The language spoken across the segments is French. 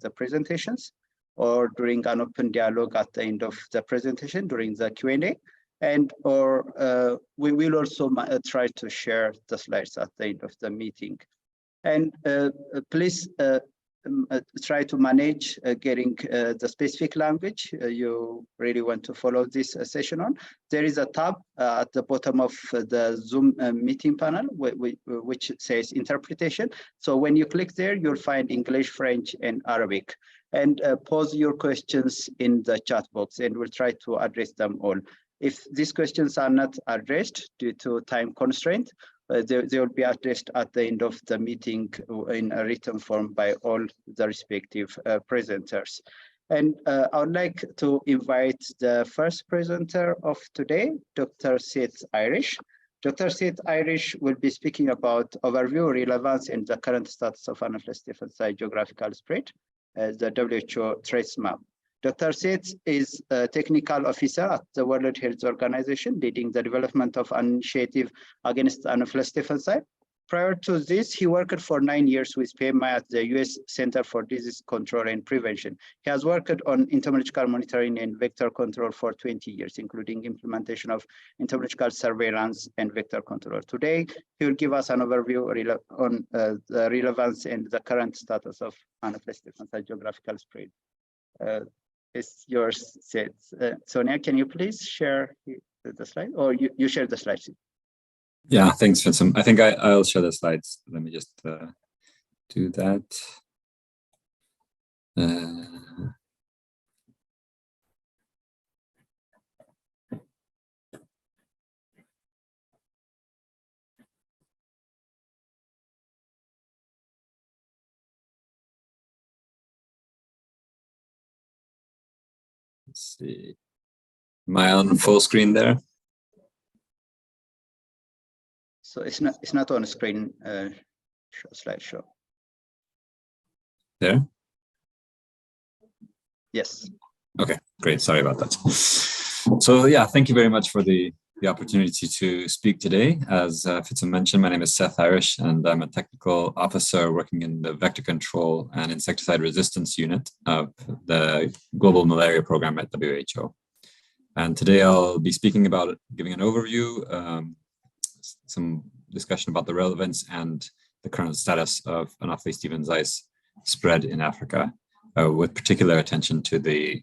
the presentations, or during an open dialogue at the end of the presentation during the Q&A. Or we will also try to share the slides at the end of the meeting. And please try to manage getting the specific language you really want to follow this session on. There is a tab at the bottom of the Zoom meeting panel which says interpretation. So when you click there, you'll find English, French, and Arabic. And pose your questions in the chat box, and we'll try to address them all. If these questions are not addressed due to time constraint, they will be addressed at the end of the meeting in a written form by all the respective presenters. And I would like to invite the first presenter of today, Dr. Seth Irish. Dr. Seth Irish will be speaking about overview, relevance, and the current status of Anopheles stephensi geographical spread, the WHO threats map. Dr. Seth is a technical officer at the World Health Organization, leading the development of an initiative against Anopheles stephensi. Prior to this, he worked for 9 years with PMI at the US Center for Disease Control and Prevention. He has worked on entomological monitoring and vector control for 20 years, including implementation of entomological surveillance and vector control. Today, he will give us an overview on the relevance and the current status of Anopheles stephensi geographical spread. It's yours, Seth. Sonia, can you please share the slide, or you share the slides? Yeah, thanks, Vincent. I think I'll share the slides. Let me just do that. Let's see. Am I on full screen there? So it's not on screen slideshow. There? Yes. Okay, great. Sorry about that. So yeah, thank you very much for the opportunity to speak today. As Fitzum mentioned, my name is Seth Irish, and I'm a technical officer working in the Vector Control and Insecticide Resistance Unit of the Global Malaria Program at WHO. And today I'll be speaking about giving an overview, some discussion about the relevance and the current status of Anopheles stephensi spread in Africa, with particular attention to the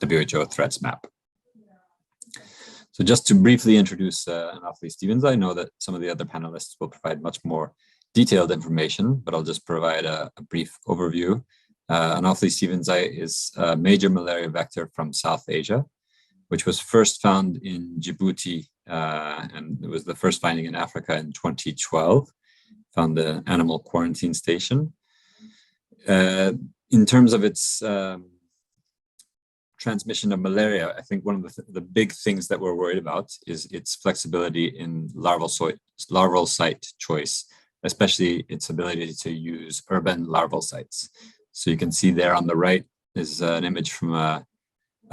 WHO threats map. So just to briefly introduce Anopheles stevens, I know that some of the other panelists will provide much more detailed information, but I'll just provide a brief overview. Anopheles stevens is a major malaria vector from South Asia, which was first found in Djibouti, and it was the first finding in Africa in 2012, found the animal quarantine station. In terms of its transmission of malaria, I think one of the big things that we're worried about is its flexibility in larval site choice, especially its ability to use urban larval sites. So you can see there on the right is an image from a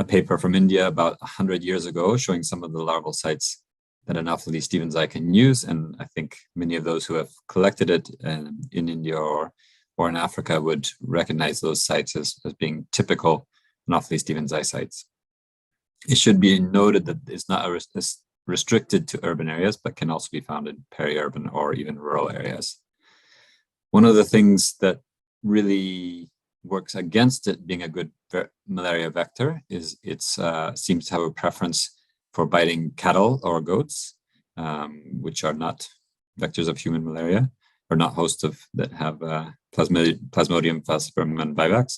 paper from India about 100 years ago, showing some of the larval sites that Anopheles stevens can use. And I think many of those who have collected it in India or in Africa would recognize those sites as being typical Anopheles stevens sites. It should be noted that it's not restricted to urban areas, but can also be found in peri-urban or even rural areas. One of the things that really works against it being a good malaria vector is it seems to have a preference for biting cattle or goats, which are not vectors of human malaria, or not hosts that have Plasmodium falciparum and vivax.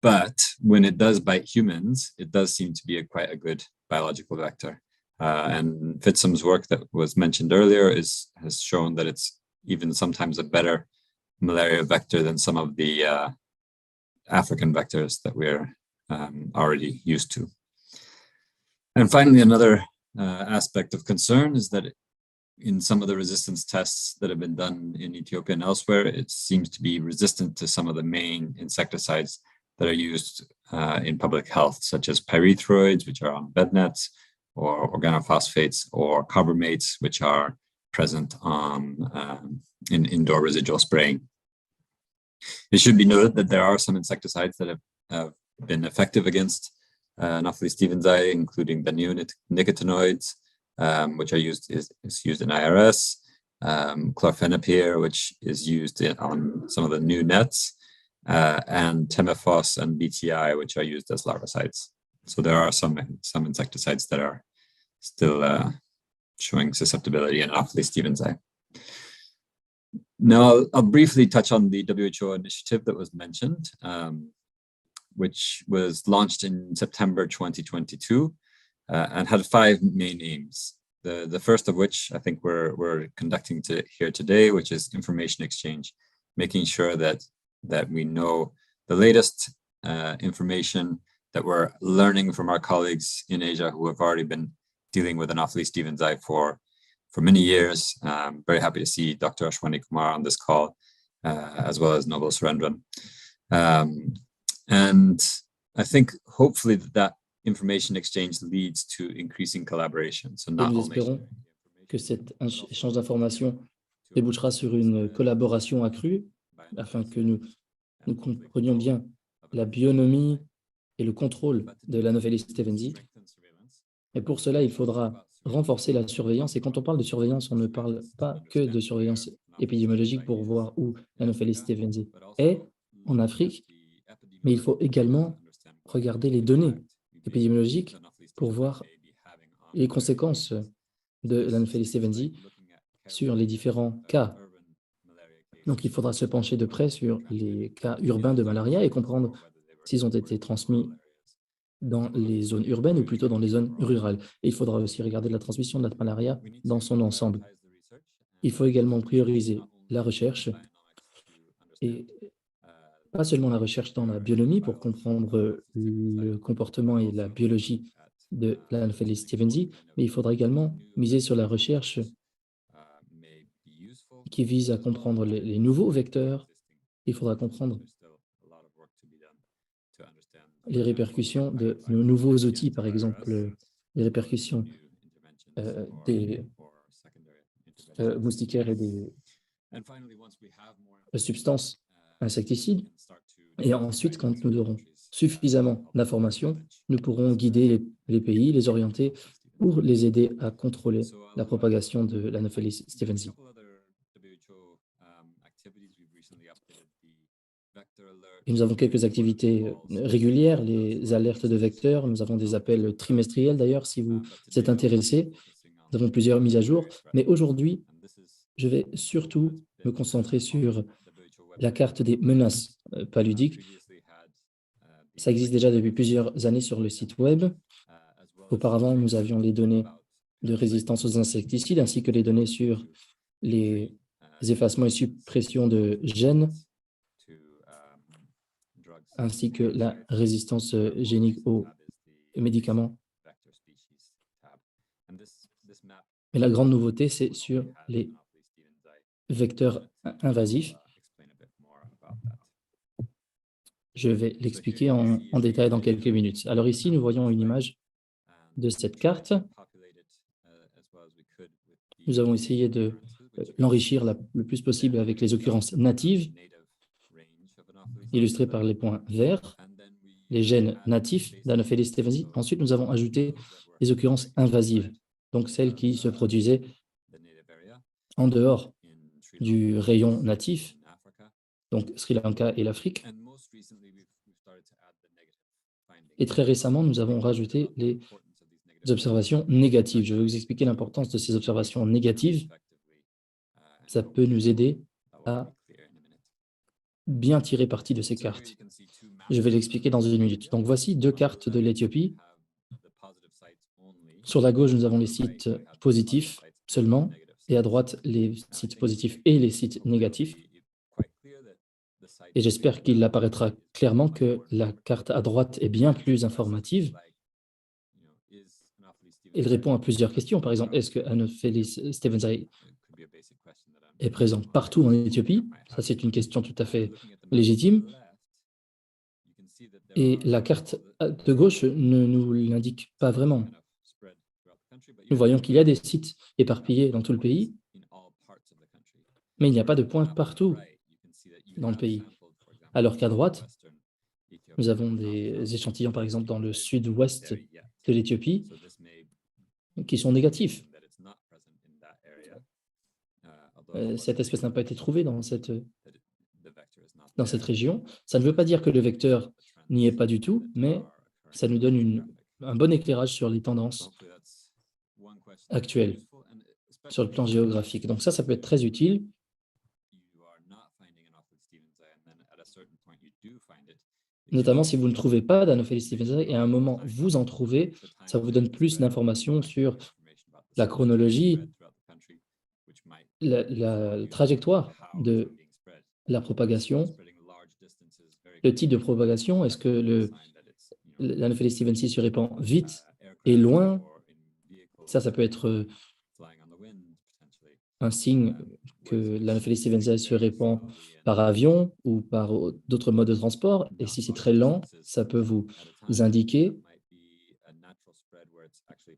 But when it does bite humans, it does seem to be quite a good biological vector. And Fitzum's work that was mentioned earlier has shown that it's even sometimes a better malaria vector than some of the African vectors that we're already used to. And finally, another aspect of concern is that in some of the resistance tests that have been done in Ethiopia and elsewhere, it seems to be resistant to some of the main insecticides that are used in public health, such as pyrethroids, which are on bed nets, or organophosphates, or carbamates, which are present on in indoor residual spraying. It should be noted that there are some insecticides that have been effective against Anopheles stevensii, including the neonicotinoids, which are used is used in IRS, chlorphenapir, which is used on some of the new nets, and Temifos and BTI, which are used as larvicides. So there are some insecticides that are still showing susceptibility in Anopheles stevensii. Now, I'll briefly touch on the WHO initiative that was mentioned, which was launched in September 2022 and had 5 main aims. The first of which I think we're conducting here today, which is information exchange, making sure that we know the latest information, that we're learning from our colleagues in Asia who have already been dealing with Anopheles stevensii for many years. I'm very happy to see Dr. Ashwani Kumar on this call, as well as Nobel Surendran. And I think hopefully that information exchange leads to increasing collaboration. So Et nous espérons que cet échange d'informations débouchera sur une collaboration accrue afin que nous comprenions bien la bionomie et le contrôle de l'Anopheles stevensii. Et pour cela, il faudra renforcer la surveillance. Et quand on parle de surveillance, on ne parle pas que de surveillance épidémiologique pour voir où l'Anopheles stevensii est en Afrique, mais il faut également regarder les données épidémiologiques pour voir les conséquences de l'Anopheles stevensii sur les différents cas. Donc, il faudra se pencher de près sur les cas urbains de malaria et comprendre s'ils ont été transmis dans les zones urbaines ou plutôt dans les zones rurales. Et il faudra aussi regarder la transmission de la malaria dans son ensemble. Il faut également prioriser la recherche et pas seulement la recherche dans la bionomie pour comprendre le comportement et la biologie de l'Anopheles stevensii, mais il faudra également miser sur la recherche qui vise à comprendre les nouveaux vecteurs. Il faudra comprendre les répercussions de nos nouveaux outils, par exemple les répercussions des moustiquaires et des substances insecticides. Et ensuite, quand nous aurons suffisamment d'informations, nous pourrons guider les pays, les orienter pour les aider à contrôler la propagation de l'Anopheles stevensii. Et nous avons quelques activités régulières, les alertes de vecteurs. Nous avons des appels trimestriels d'ailleurs, si vous êtes intéressés. Nous avons plusieurs mises à jour. Mais aujourd'hui, je vais surtout me concentrer sur la carte des menaces paludiques. Ça existe déjà depuis plusieurs années sur le site web. Auparavant, nous avions les données de résistance aux insecticides ainsi que les données sur les effacements et suppressions de gènes, ainsi que la résistance génique aux médicaments. Mais la grande nouveauté, c'est sur les vecteurs invasifs. Je vais l'expliquer en détail dans quelques minutes. Alors ici, nous voyons une image de cette carte. Nous avons essayé de l'enrichir le plus possible avec les occurrences natives, illustrées par les points verts, les gènes natifs d'Anopheles stevensii. Ensuite, nous avons ajouté les occurrences invasives, donc celles qui se produisaient en dehors du rayon natif, donc Sri Lanka et l'Afrique. Et très récemment, nous avons rajouté les observations négatives. Je vais vous expliquer l'importance de ces observations négatives. Ça peut nous aider à bien tirer parti de ces cartes. Je vais l'expliquer dans une minute. Donc, voici 2 cartes de l'Éthiopie. Sur la gauche, nous avons les sites positifs seulement, et à droite, les sites positifs et les sites négatifs. Et j'espère qu'il apparaîtra clairement que la carte à droite est bien plus informative. Elle répond à plusieurs questions. Par exemple, est-ce que Anopheles stevensii est présent partout en Éthiopie? Ça, c'est une question tout à fait légitime. Et la carte de gauche ne nous l'indique pas vraiment. Nous voyons qu'il y a des sites éparpillés dans tout le pays, mais il n'y a pas de points partout dans le pays. Alors qu'à droite, nous avons des échantillons, par exemple, dans le sud-ouest de l'Éthiopie, qui sont négatifs. Cette espèce n'a pas été trouvée dans cette région. Ça ne veut pas dire que le vecteur n'y est pas du tout, mais ça nous donne un bon éclairage sur les tendances actuelles sur le plan géographique. Donc ça peut être très utile. Notamment si vous ne trouvez pas d'Anopheles stevensii et à un moment vous en trouvez, ça vous donne plus d'informations sur la chronologie, la trajectoire de la propagation, le type de propagation. Est-ce que l'Anopheles stevensii se répand vite et loin? Ça peut être un signe que l'Anopheles stevensii se répand par avion ou par d'autres modes de transport. Et si c'est très lent, ça peut vous indiquer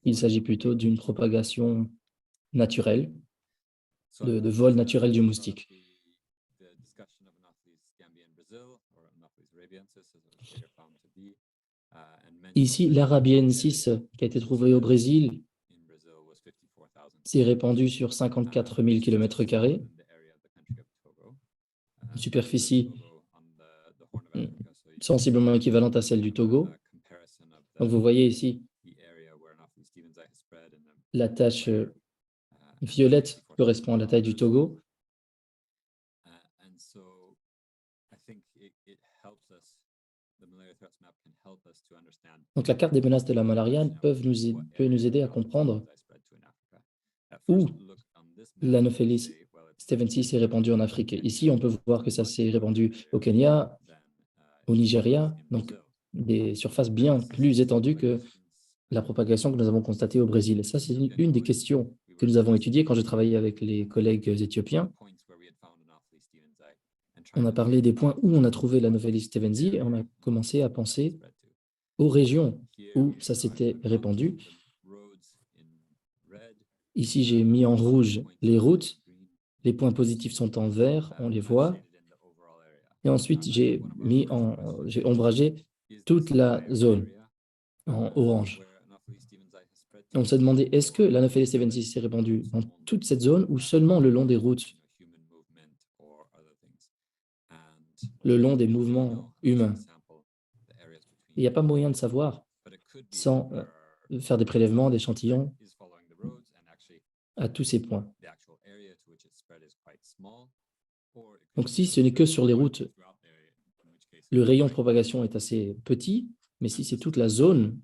qu'il s'agit plutôt d'une propagation naturelle, de vol naturel du moustique. Ici, l'arabiensis qui a été trouvé au Brésil s'est répandu sur 54 000 km², une superficie sensiblement équivalente à celle du Togo. Donc, vous voyez ici la tache violette correspond à la taille du Togo. Donc, la carte des menaces de la malaria peut nous aider à comprendre où l'Anopheles stevensii s'est répandue en Afrique. Ici, on peut voir que ça s'est répandu au Kenya, au Nigeria, donc des surfaces bien plus étendues que la propagation que nous avons constatée au Brésil. Et ça, c'est une des questions que nous avons étudiées quand je travaillais avec les collègues éthiopiens. On a parlé des points où on a trouvé l'Anopheles stevensii et on a commencé à penser aux régions où ça s'était répandu. Ici, j'ai mis en rouge les routes. Les points positifs sont en vert, on les voit. Et ensuite, j'ai ombragé toute la zone en orange. On s'est demandé, est-ce que l'Anopheles stevensii s'est répandue dans toute cette zone ou seulement le long des routes, le long des mouvements humains? Il n'y a pas moyen de savoir sans faire des prélèvements, d'échantillons à tous ces points. Donc, si ce n'est que sur les routes, le rayon de propagation est assez petit, mais si c'est toute la zone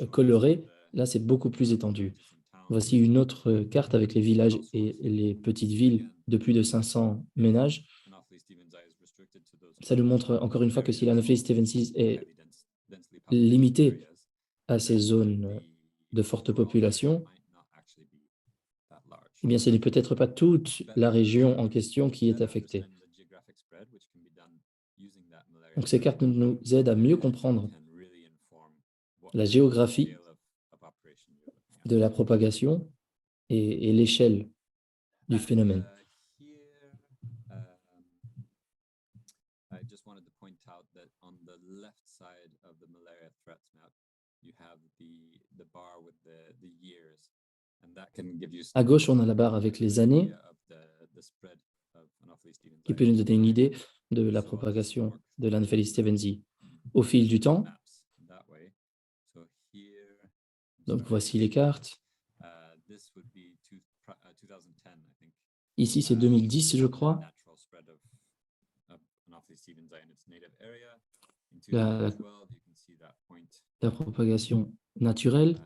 colorée, là, c'est beaucoup plus étendu. Voici une autre carte avec les villages et les petites villes de plus de 500 ménages. Ça nous montre encore une fois que si l'Anopheles stevensii est limitée à ces zones de forte population, eh bien, ce n'est peut-être pas toute la région en question qui est affectée. Donc, ces cartes nous aident à mieux comprendre la géographie de la propagation et l'échelle du phénomène. À gauche, on a la barre avec les années qui peut nous donner une idée de la propagation de l'Anopheles stevensii au fil du temps. Donc, voici les cartes. Ici, c'est 2010, je crois. La propagation naturelle.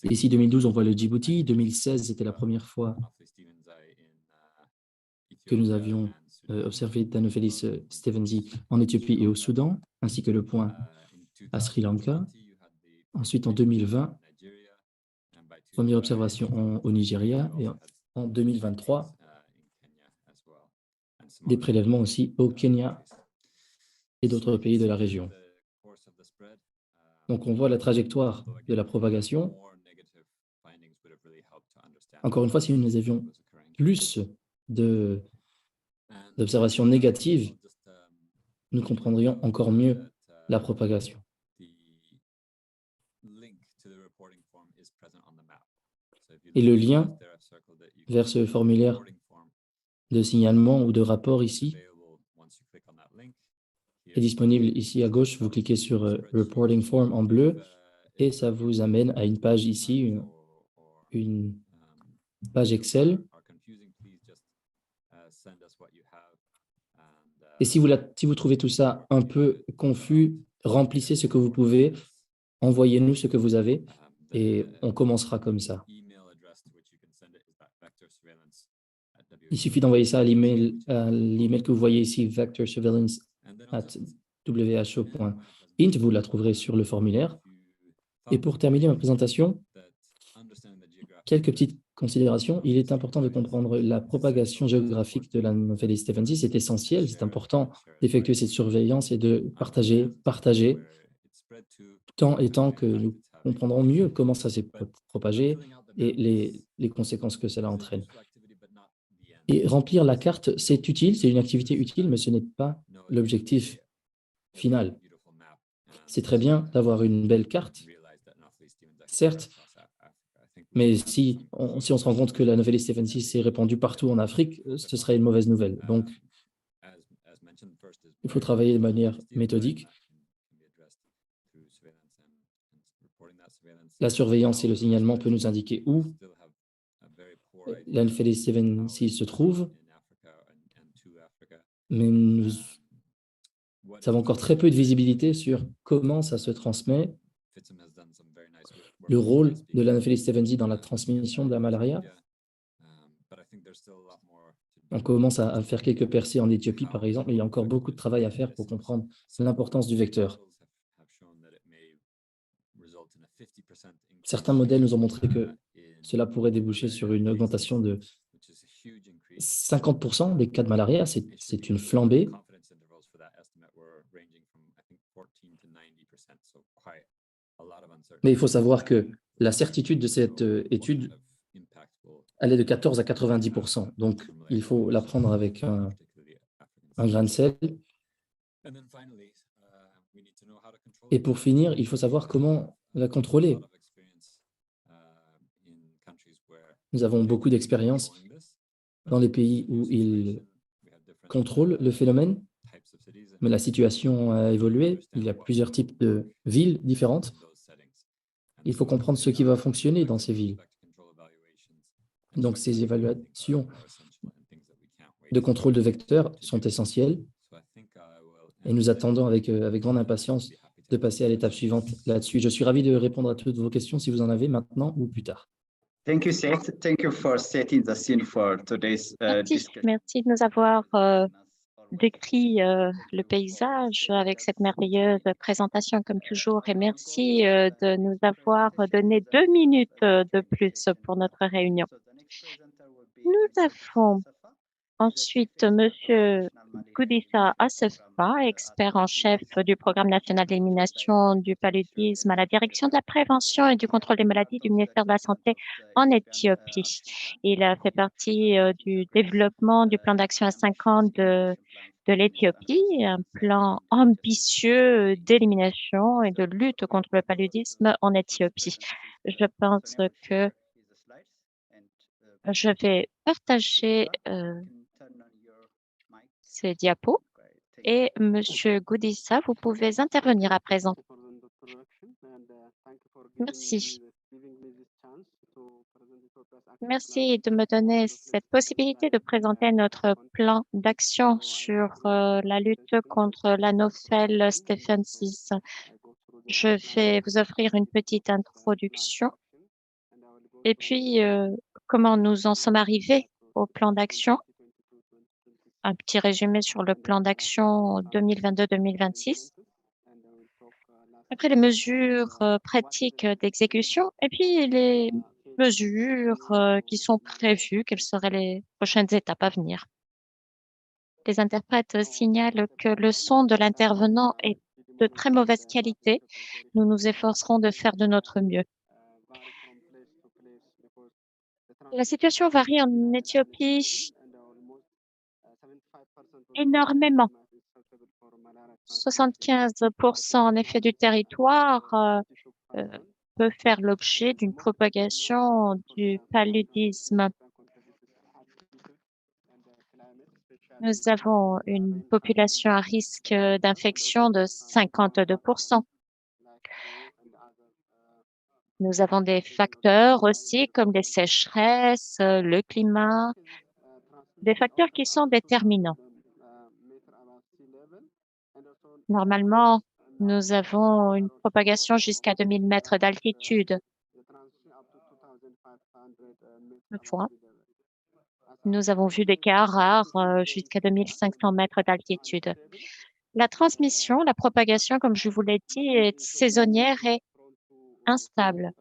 Ici, 2012, on voit le Djibouti. 2016, c'était la première fois que nous avions observé d'Anopheles stevensii en Éthiopie et au Soudan, ainsi que le point à Sri Lanka. Ensuite, en 2020, première observation au Nigeria et en 2023, des prélèvements aussi au Kenya et d'autres pays de la région. Donc, on voit la trajectoire de la propagation. Encore une fois, si nous avions plus d'observations négatives, nous comprendrions encore mieux la propagation. Et le lien vers ce formulaire de signalement ou de rapport ici est disponible ici à gauche. Vous cliquez sur Reporting Form en bleu et ça vous amène à une page ici, une page Excel. Et si vous trouvez tout ça un peu confus, remplissez ce que vous pouvez, envoyez-nous ce que vous avez et on commencera comme ça. Il suffit d'envoyer ça à l'email que vous voyez ici, vectorsurveillance@who.int. Vous la trouverez sur le formulaire. Et pour terminer ma présentation, quelques petites considérations. Il est important de comprendre la propagation géographique de l'anomalie Stephensi. C'est essentiel, c'est important d'effectuer cette surveillance et de partager, tant et tant que nous comprendrons mieux comment ça s'est propagé et les conséquences que cela entraîne. Et remplir la carte, c'est utile, c'est une activité utile, mais ce n'est pas l'objectif final. C'est très bien d'avoir une belle carte, certes, mais si on se rend compte que la Nouvelle Stephensi s'est répandue partout en Afrique, ce serait une mauvaise nouvelle. Donc, il faut travailler de manière méthodique. La surveillance et le signalement peuvent nous indiquer où la Nouvelle Stephensi se trouve, mais nous avons encore très peu de visibilité sur comment ça se transmet, le rôle de l'Anopheles stephensi dans la transmission de la malaria. On commence à faire quelques percées en Éthiopie, par exemple, mais il y a encore beaucoup de travail à faire pour comprendre l'importance du vecteur. Certains modèles nous ont montré que cela pourrait déboucher sur une augmentation de 50% des cas de malaria. C'est une flambée. Mais il faut savoir que la certitude de cette étude, elle est de 14 à 90%. Donc, il faut la prendre avec un grain de sel. Et pour finir, il faut savoir comment la contrôler. Nous avons beaucoup d'expérience dans les pays où ils contrôlent le phénomène, mais la situation a évolué. Il y a plusieurs types de villes différentes. Il faut comprendre ce qui va fonctionner dans ces villes. Donc, ces évaluations de contrôle de vecteurs sont essentielles et nous attendons avec grande impatience de passer à l'étape suivante là-dessus. Je suis ravi de répondre à toutes vos questions si vous en avez maintenant ou plus tard. Thank you, Seth. Thank you for setting the scene for today's discussion. Merci de nous avoir décrit le paysage avec cette merveilleuse présentation comme toujours et merci de nous avoir donné 2 minutes de plus pour notre réunion. Nous avons ensuite Monsieur Goudissa Assefa, expert en chef du Programme national d'élimination du paludisme à la direction de la prévention et du contrôle des maladies du ministère de la Santé en Éthiopie. Il a fait partie du développement du plan d'action à 5 ans de l'Éthiopie, un plan ambitieux d'élimination et de lutte contre le paludisme en Éthiopie. Je pense que je vais partager ces diapos et Monsieur Goudissa, vous pouvez intervenir à présent. Merci. Merci de me donner cette possibilité de présenter notre plan d'action sur la lutte contre l'Anopheles stephensis. Je vais vous offrir une petite introduction et puis comment nous en sommes arrivés au plan d'action. Un petit résumé sur le plan d'action 2022-2026. Après les mesures pratiques d'exécution et puis les mesures qui sont prévues, quelles seraient les prochaines étapes à venir. Les interprètes signalent que le son de l'intervenant est de très mauvaise qualité. Nous nous efforcerons de faire de notre mieux. La situation varie en Éthiopie énormément. 75% en effet du territoire peut faire l'objet d'une propagation du paludisme. Nous avons une population à risque d'infection de 52%. Nous avons des facteurs aussi comme les sécheresses, le climat, des facteurs qui sont déterminants. Normalement, nous avons une propagation jusqu'à 2000 mètres d'altitude. Toutefois, nous avons vu des cas rares jusqu'à 2500 mètres d'altitude. La transmission, la propagation, comme je vous l'ai dit, est saisonnière et instable.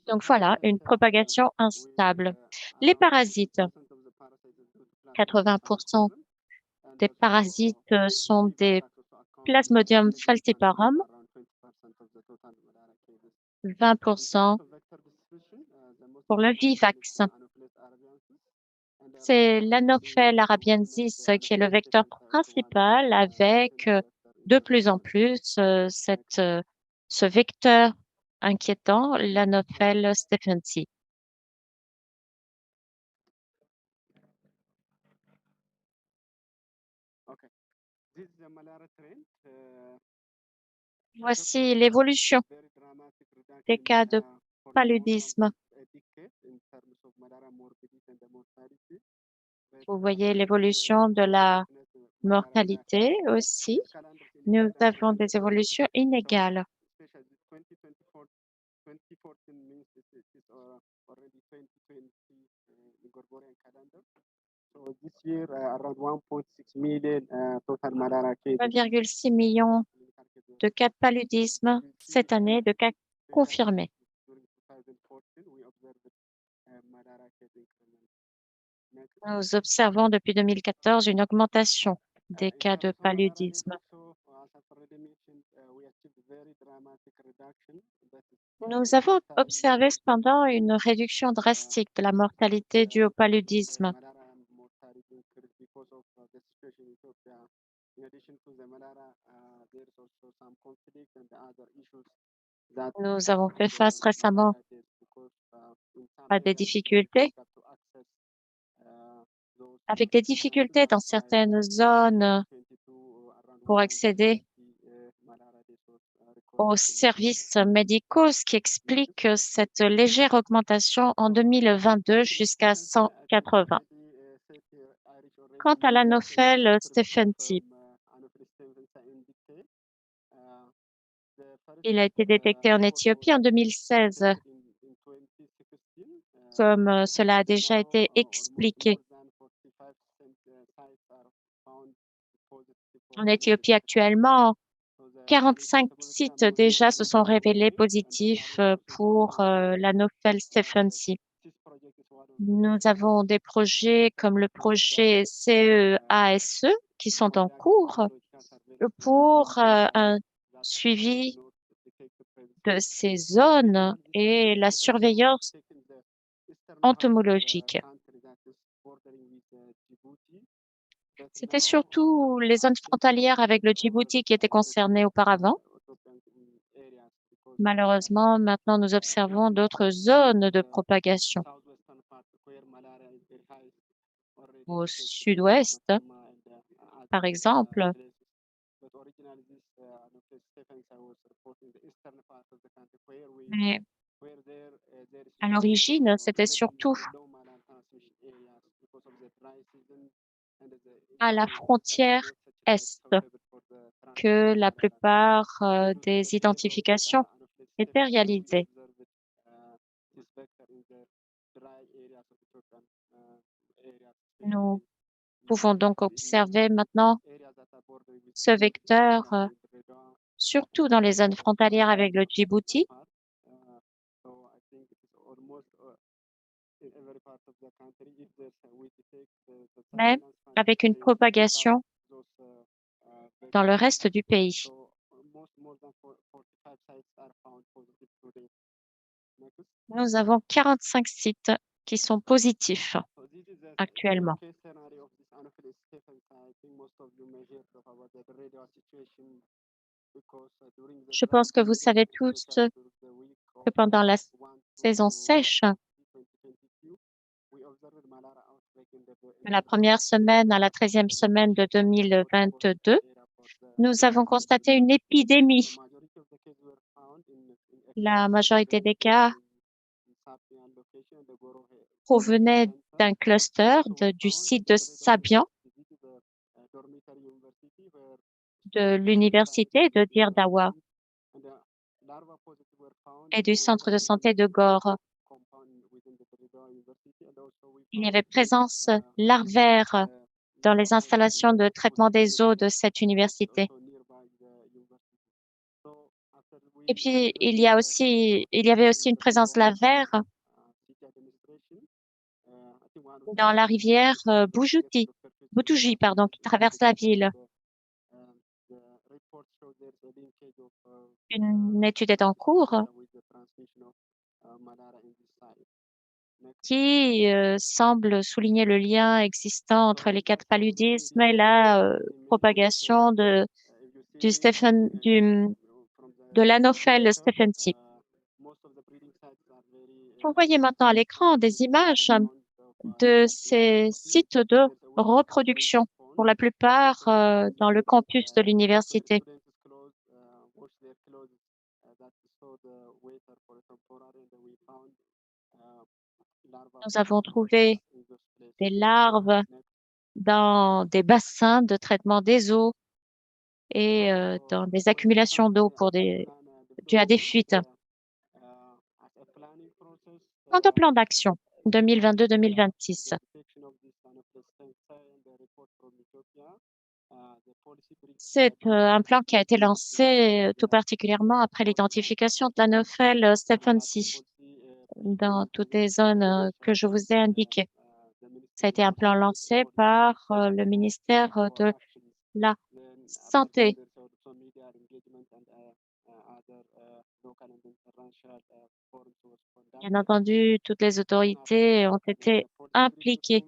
Donc voilà, une propagation instable. Les parasites, 80% des parasites sont des Plasmodium falciparum, 20% pour le Vivax. C'est l'Anopheles arabiensis qui est le vecteur principal avec de plus en plus ce vecteur inquiétant, l'Anopheles stephensi. Voici l'évolution des cas de paludisme. Vous voyez l'évolution de la mortalité aussi. Nous avons des évolutions inégales. This year, around 1.6 million total malaria cases. 1,6 million de cas de paludisme cette année, de cas confirmés. Nous observons depuis 2014 une augmentation des cas de paludisme. Nous avons observé cependant une réduction drastique de la mortalité due au paludisme. Nous avons fait face récemment à des difficultés, avec des difficultés dans certaines zones pour accéder aux services médicaux, ce qui explique cette légère augmentation en 2022 jusqu'à 180. Quant à l'Anopheles stephensi, il a été détecté en Éthiopie en 2016, comme cela a déjà été expliqué. En Éthiopie actuellement, 45 sites déjà se sont révélés positifs pour l'Anopheles stephensi. Nous avons des projets comme le projet CEASE qui sont en cours pour un suivi de ces zones et la surveillance entomologique. C'était surtout les zones frontalières avec le Djibouti qui étaient concernées auparavant. Malheureusement, maintenant, nous observons d'autres zones de propagation. Au sud-ouest, par exemple, mais à l'origine, c'était surtout à la frontière est que la plupart des identifications étaient réalisées. Nous pouvons donc observer maintenant ce vecteur surtout dans les zones frontalières avec le Djibouti. Mais avec une propagation dans le reste du pays. Nous avons 45 sites qui sont positifs actuellement. Je pense que vous savez tous que pendant la saison sèche, de la première semaine à la 13e semaine de 2022, nous avons constaté une épidémie. La majorité des cas provenaient d'un cluster du site de Sabian, de l'université de Dir Dawa et du centre de santé de Gore. Il y avait présence larvaire dans les installations de traitement des eaux de cette université. Et puis, il y avait aussi une présence larvaire dans la rivière Boutouji, qui traverse la ville. Une étude est en cours qui semble souligner le lien existant entre les quatre paludismes et la propagation de l'Anopheles stephensi. Vous voyez maintenant à l'écran des images de ces sites de reproduction, pour la plupart dans le campus de l'université. Nous avons trouvé des larves dans des bassins de traitement des eaux et dans des accumulations d'eau dues à des fuites. Quant au plan d'action 2022-2026, c'est un plan qui a été lancé tout particulièrement après l'identification de l'Anopheles stephensi dans toutes les zones que je vous ai indiquées. Ça a été un plan lancé par le ministère de la Santé. Bien entendu, toutes les autorités ont été impliquées.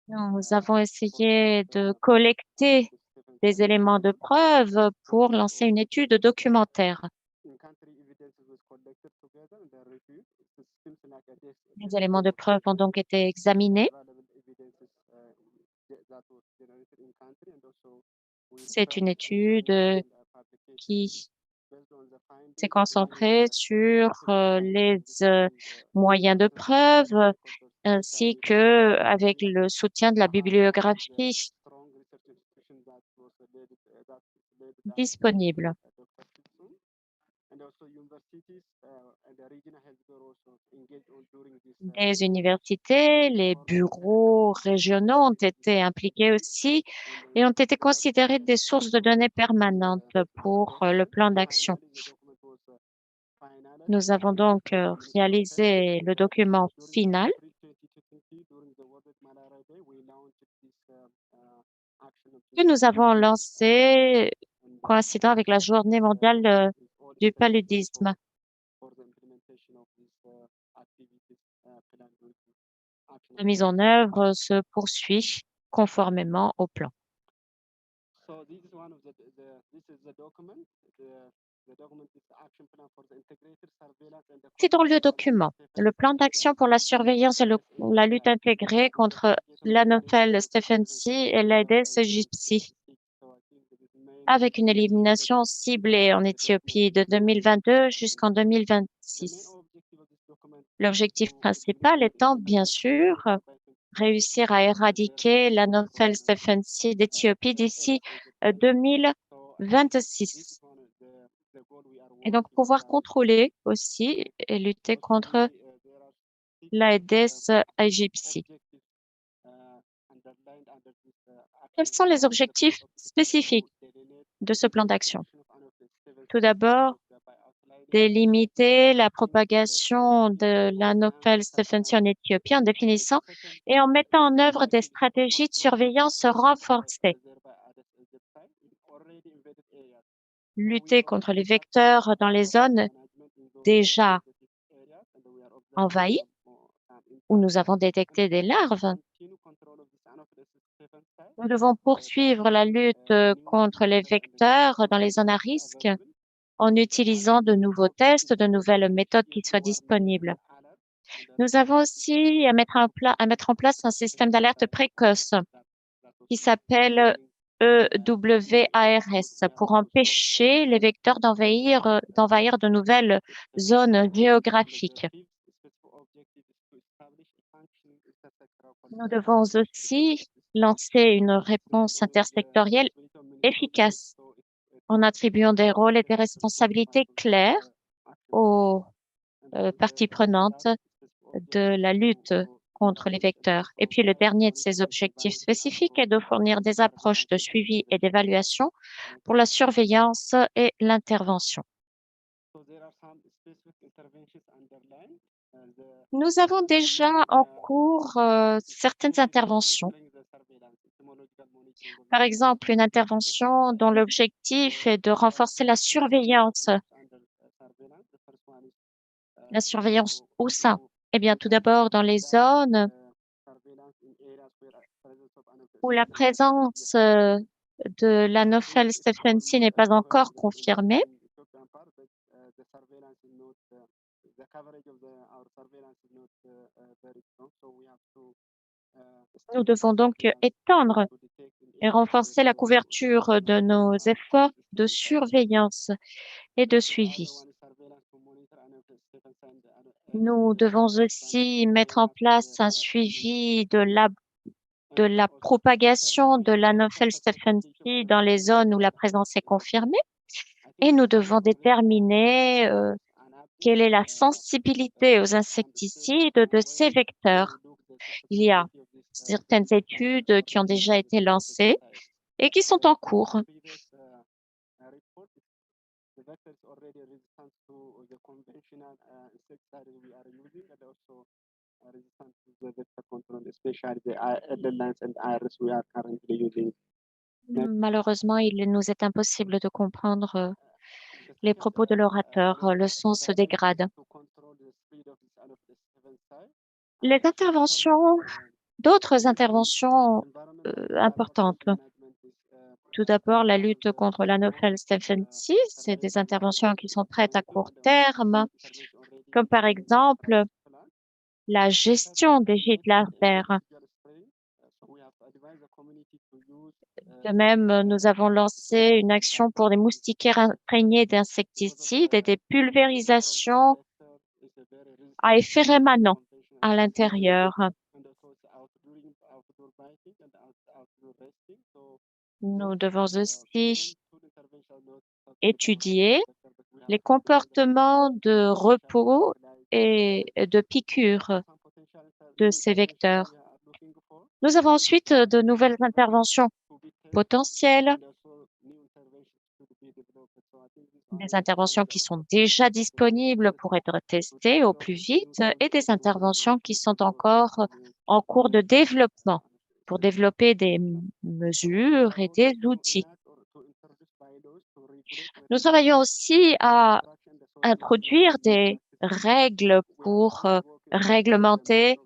Nous avons essayé de collecter des éléments de preuve pour lancer une étude documentaire. Les éléments de preuve ont donc été examinés. C'est une étude qui s'est concentrée sur les moyens de preuve ainsi que avec le soutien de la bibliographie disponible. Les universités, les bureaux régionaux ont été impliqués aussi et ont été considérés des sources de données permanentes pour le plan d'action. Nous avons donc réalisé le document final que nous avons lancé coïncidant avec la journée mondiale du paludisme. La mise en œuvre se poursuit conformément au plan. C'est dans le document, le plan d'action pour la surveillance et la lutte intégrée contre l'Anopheles stephensi et l'Aedes aegypti, avec une élimination ciblée en Éthiopie de 2022 jusqu'en 2026. L'objectif principal étant, bien sûr, réussir à éradiquer l'Anopheles stephensi d'Éthiopie d'ici 2026. Et donc pouvoir contrôler aussi et lutter contre l'Aedes aegypti. Quels sont les objectifs spécifiques de ce plan d'action? Tout d'abord, délimiter la propagation de l'Anopheles stephensi en Éthiopie en définissant et en mettant en œuvre des stratégies de surveillance renforcées. Lutter contre les vecteurs dans les zones déjà envahis, où nous avons détecté des larves. Nous devons poursuivre la lutte contre les vecteurs dans les zones à risque en utilisant de nouveaux tests, de nouvelles méthodes qui soient disponibles. Nous avons aussi à mettre en place un système d'alerte précoce qui s'appelle EWARS pour empêcher les vecteurs d'envahir de nouvelles zones géographiques. Nous devons aussi lancer une réponse intersectorielle efficace en attribuant des rôles et des responsabilités claires aux parties prenantes de la lutte contre les vecteurs. Et puis, le dernier de ces objectifs spécifiques est de fournir des approches de suivi et d'évaluation pour la surveillance et l'intervention. Nous avons déjà en cours certaines interventions. Par exemple, une intervention dont l'objectif est de renforcer la surveillance. La surveillance où ça? Eh bien, tout d'abord, dans les zones où la présence de l'Anophel stephensi n'est pas encore confirmée. Nous devons donc étendre et renforcer la couverture de nos efforts de surveillance et de suivi. Nous devons aussi mettre en place un suivi de la propagation de l'Anophel stephensi dans les zones où la présence est confirmée. Et nous devons déterminer quelle est la sensibilité aux insecticides de ces vecteurs. Il y a certaines études qui ont déjà été lancées et qui sont en cours. Malheureusement, il nous est impossible de comprendre les propos de l'orateur. Le son se dégrade. Les interventions, d'autres interventions importantes. Tout d'abord, la lutte contre l'Anophel stephensi, c'est des interventions qui sont prêtes à court terme, comme par exemple la gestion des gîtes larvaires. De même, nous avons lancé une action pour des moustiquaires imprégnés d'insecticides et des pulvérisations à effet rémanent à l'intérieur. Nous devons aussi étudier les comportements de repos et de piqûres de ces vecteurs. Nous avons ensuite de nouvelles interventions potentielles, des interventions qui sont déjà disponibles pour être testées au plus vite et des interventions qui sont encore en cours de développement pour développer des mesures et des outils. Nous travaillons aussi à introduire des règles pour réglementer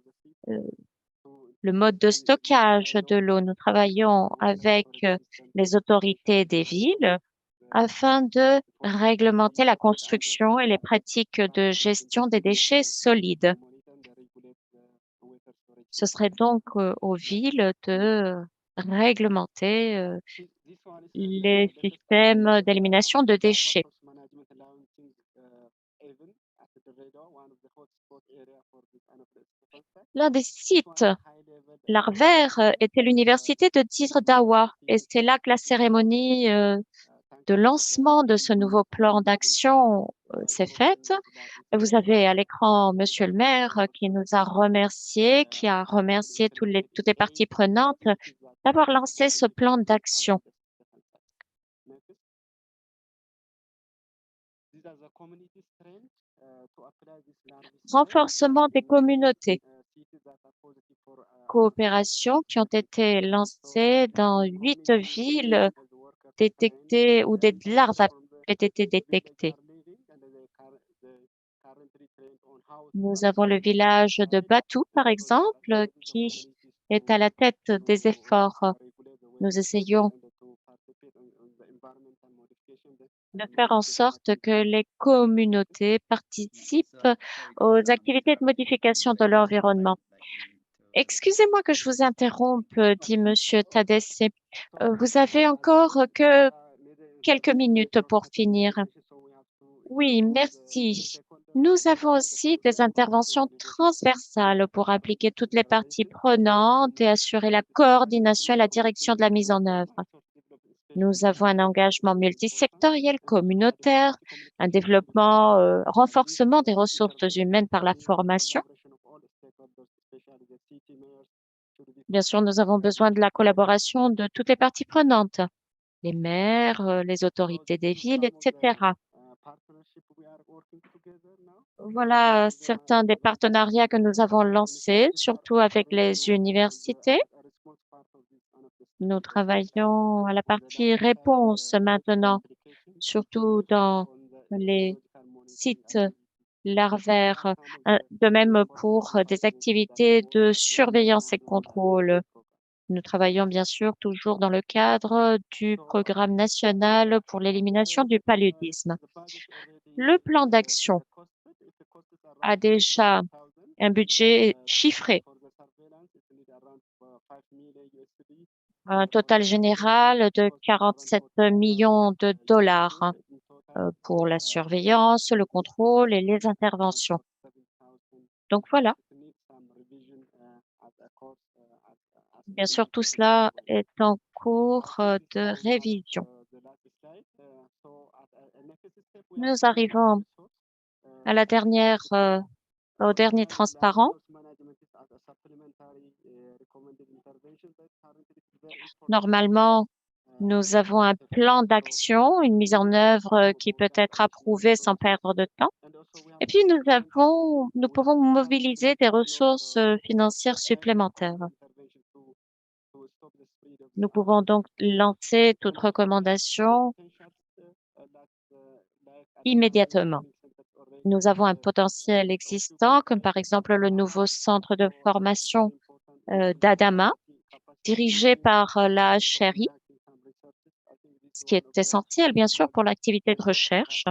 le mode de stockage de l'eau. Nous travaillons avec les autorités des villes afin de réglementer la construction et les pratiques de gestion des déchets solides. Ce serait donc aux villes de réglementer les systèmes d'élimination de déchets. L'un des sites larvaires était l'université de Dire Dawa et c'est là que la cérémonie de lancement de ce nouveau plan d'action s'est faite. Vous avez à l'écran Monsieur le maire qui nous a remerciés, qui a remercié toutes les parties prenantes d'avoir lancé ce plan d'action. Renforcement des communautés. Coopérations qui ont été lancées dans 8 villes détectées où des larves avaient été détectées. Nous avons le village de Batou, par exemple, qui est à la tête des efforts. Nous essayons de faire en sorte que les communautés participent aux activités de modification de l'environnement. Excusez-moi que je vous interrompe, dit Monsieur Tadesse. Vous avez encore que quelques minutes pour finir. Oui, merci. Nous avons aussi des interventions transversales pour impliquer toutes les parties prenantes et assurer la coordination et la direction de la mise en œuvre. Nous avons un engagement multisectoriel communautaire, un développement, renforcement des ressources humaines par la formation. Bien sûr, nous avons besoin de la collaboration de toutes les parties prenantes, les maires, les autorités des villes, etc. Voilà certains des partenariats que nous avons lancés, surtout avec les universités. Nous travaillons à la partie réponse maintenant, surtout dans les sites larvaires, de même pour des activités de surveillance et contrôle. Nous travaillons bien sûr toujours dans le cadre du programme national pour l'élimination du paludisme. Le plan d'action a déjà un budget chiffré, un total général de 47 millions de dollars pour la surveillance, le contrôle et les interventions. Donc voilà. Bien sûr, tout cela est en cours de révision. Nous arrivons à la dernière, au dernier transparent. Normalement, nous avons un plan d'action, une mise en œuvre qui peut être approuvée sans perdre de temps. Et puis, nous pouvons mobiliser des ressources financières supplémentaires. Nous pouvons donc lancer toute recommandation immédiatement. Nous avons un potentiel existant, comme par exemple le nouveau centre de formation d'Adama, dirigé par la HRI, ce qui est essentiel, bien sûr, pour l'activité de recherche.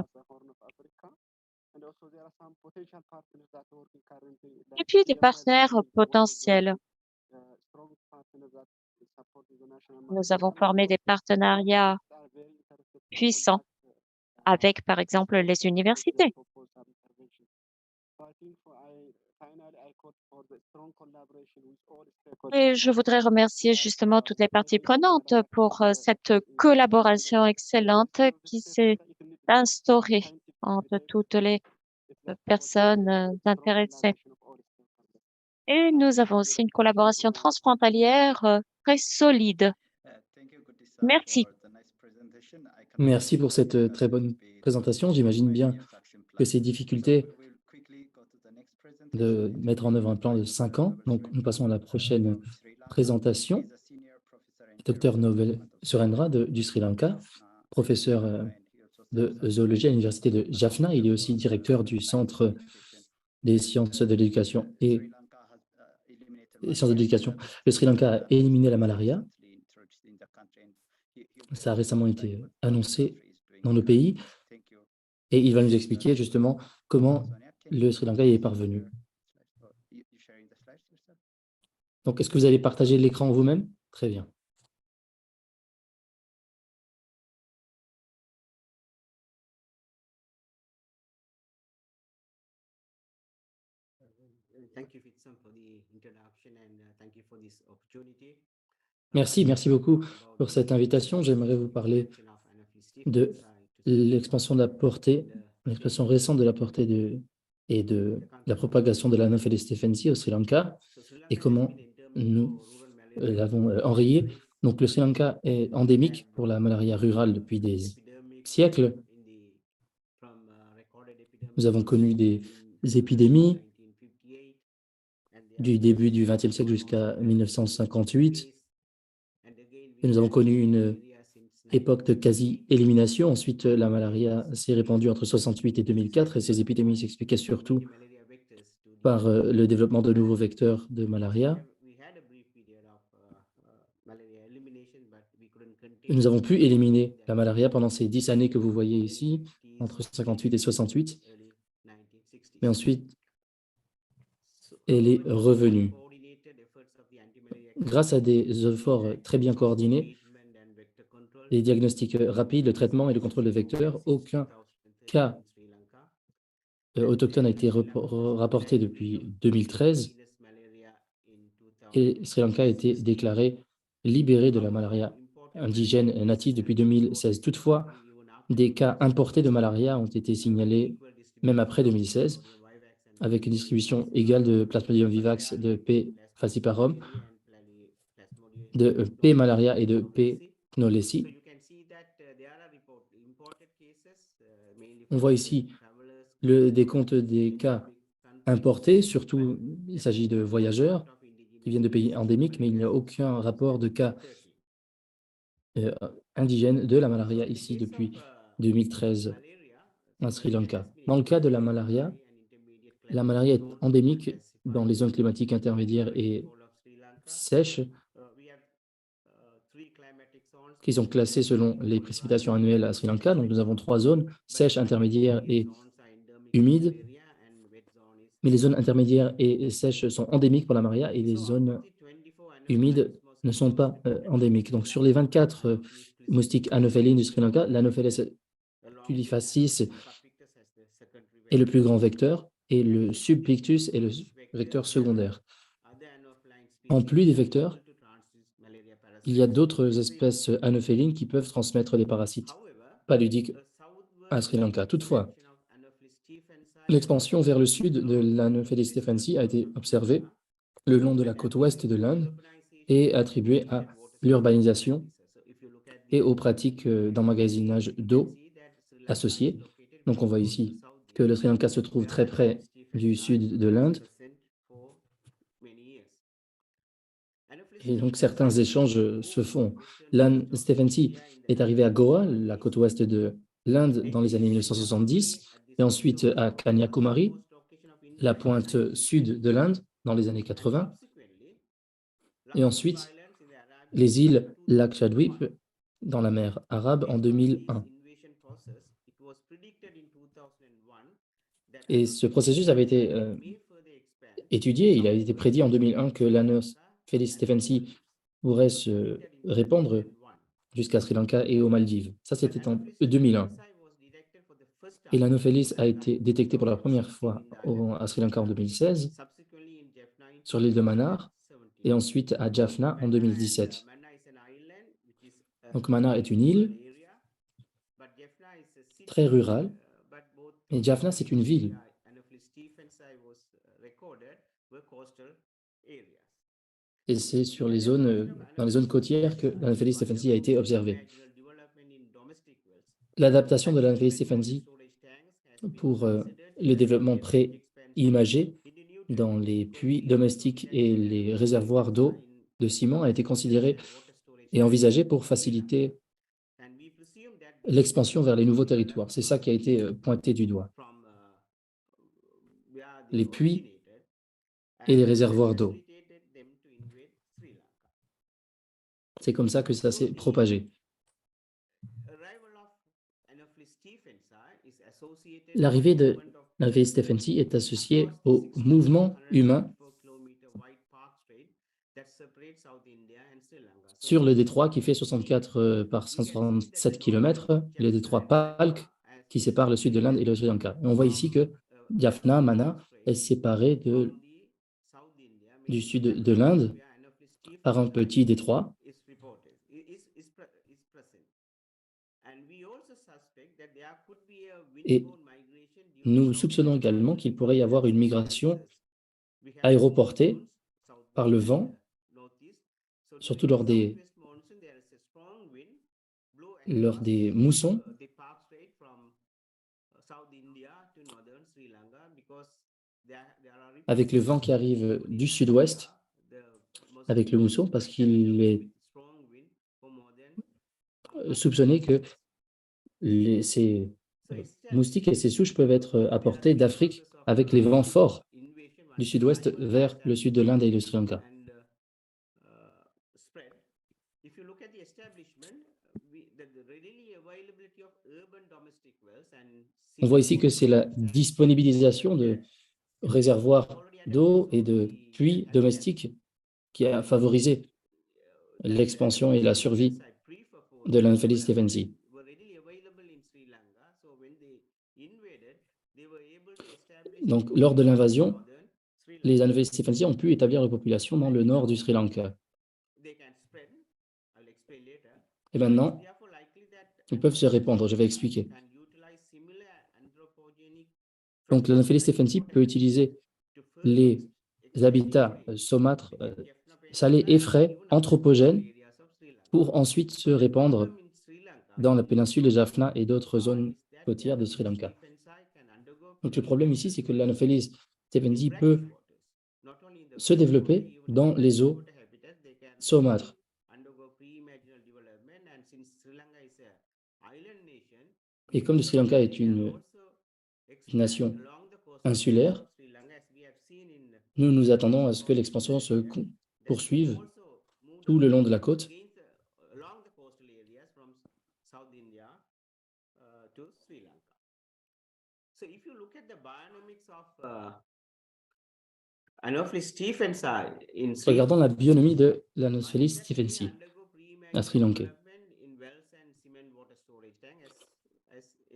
Et puis des partenaires potentiels. Nous avons formé des partenariats puissants avec, par exemple, les universités. Et je voudrais remercier justement toutes les parties prenantes pour cette collaboration excellente qui s'est instaurée entre toutes les personnes intéressées. Et nous avons aussi une collaboration transfrontalière très solide. Merci. Merci pour cette très bonne présentation. J'imagine bien que ces difficultés de mettre en œuvre un plan de 5 ans. Donc, nous passons à la prochaine présentation. Dr Novel Surendra du Sri Lanka, professeur de zoologie à l'université de Jaffna. Il est aussi directeur du Centre des sciences de l'éducation et des sciences de l'éducation. Le Sri Lanka a éliminé la malaria. Ça a récemment été annoncé dans le pays et il va nous expliquer justement comment le Sri Lanka y est parvenu. Donc, est-ce que vous allez partager l'écran vous-même? Très bien. Merci beaucoup pour cette invitation. J'aimerais vous parler de l'expansion de la portée, l'expansion récente de la portée et de la propagation de l'Anopheles stephensi au Sri Lanka et comment nous l'avons enrayé. Donc, le Sri Lanka est endémique pour la malaria rurale depuis des siècles. Nous avons connu des épidémies du début du XXe siècle jusqu'à 1958. Et nous avons connu une époque de quasi-élimination. Ensuite, la malaria s'est répandue entre 1968 et 2004 et ces épidémies s'expliquaient surtout par le développement de nouveaux vecteurs de malaria. Nous avons pu éliminer la malaria pendant ces 10 années que vous voyez ici, entre 58 et 68, mais ensuite, elle est revenue. Grâce à des efforts très bien coordonnés, les diagnostics rapides, le traitement et le contrôle des vecteurs, aucun cas autochtone a été rapporté depuis 2013 et Sri Lanka a été déclaré libéré de la malaria indigène native depuis 2016. Toutefois, des cas importés de malaria ont été signalés même après 2016, avec une distribution égale de Plasmodium vivax, de P. falciparum, de P. malaria et de P. knowlesi. On voit ici le décompte des cas importés, surtout il s'agit de voyageurs qui viennent de pays endémiques, mais il n'y a aucun rapport de cas indigènes de la malaria ici depuis 2013 en Sri Lanka. Dans le cas de la malaria est endémique dans les zones climatiques intermédiaires et sèches qui sont classées selon les précipitations annuelles à Sri Lanka. Donc, nous avons 3 zones, sèches, intermédiaires et humides. Mais les zones intermédiaires et sèches sont endémiques pour la malaria et les zones humides ne sont pas endémiques. Donc, sur les 24 moustiques Anopheles du Sri Lanka, l'Anopheles tulifacis est le plus grand vecteur et le subpictus est le vecteur secondaire. En plus des vecteurs, il y a d'autres espèces anophelines qui peuvent transmettre des parasites paludiques à Sri Lanka. Toutefois, l'expansion vers le sud de l'Anopheles stephensi a été observée le long de la côte ouest de l'Inde et attribuée à l'urbanisation et aux pratiques d'emmagasinage d'eau associées. Donc, on voit ici que le Sri Lanka se trouve très près du sud de l'Inde. Et donc, certains échanges se font. L'Anne stephensi est arrivé à Goa, la côte ouest de l'Inde, dans les années 1970, et ensuite à Kanyakumari, la pointe sud de l'Inde, dans les années 80, et ensuite les îles Lakshadweep, dans la mer Arabe, en 2001. Et ce processus avait été étudié, il a été prédit en 2001 que l'Anopheles stephensi pourrait se répandre jusqu'à Sri Lanka et aux Maldives. Ça, c'était en 2001. Et l'Anopheles a été détecté pour la première fois à Sri Lanka en 2016, sur l'île de Mannar, et ensuite à Jaffna en 2017. Donc Mannar est une île très rurale, et Jaffna, c'est une ville. Et c'est sur les zones, dans les zones côtières que l'Anopheles stephensi a été observée. L'adaptation de l'Anopheles stephensi pour le développement pré-imagé dans les puits domestiques et les réservoirs d'eau de ciment a été considérée et envisagée pour faciliter l'expansion vers les nouveaux territoires. C'est ça qui a été pointé du doigt. Les puits et les réservoirs d'eau. C'est comme ça que ça s'est propagé. L'arrivée de l'Anopheles stephensi est associée au mouvement humain sur le détroit qui fait 64 par 167 km, le détroit Palk qui sépare le sud de l'Inde et le Sri Lanka. Et on voit ici que Jaffna, Mannar est séparé du sud de l'Inde par un petit détroit. Et nous soupçonnons également qu'il pourrait y avoir une migration aéroportée par le vent, surtout lors des moussons, avec le vent qui arrive du sud-ouest, avec le mousson, parce qu'il est soupçonné que ces moustiques et ces souches peuvent être apportés d'Afrique avec les vents forts du sud-ouest vers le sud de l'Inde et le Sri Lanka. On voit ici que c'est la disponibilisation de réservoirs d'eau et de puits domestiques qui a favorisé l'expansion et la survie de l'Anopheles stephensi. Donc, lors de l'invasion, les Anopheles stephensi ont pu établir une population dans le nord du Sri Lanka. Et maintenant, ils peuvent se répandre, je vais expliquer. Donc, l'Anopheles stephensi peut utiliser les habitats saumâtres, salés et frais, anthropogènes, pour ensuite se répandre dans la péninsule de Jaffna et d'autres zones côtières de Sri Lanka. Donc, le problème ici, c'est que l'Anopheles stephensi peut se développer dans les eaux saumâtres. Et comme le Sri Lanka est une nation insulaire, nous nous attendons à ce que l'expansion se poursuive tout le long de la côte. Regardons la bionomie de l'Anopheles stephensi à Sri Lanka.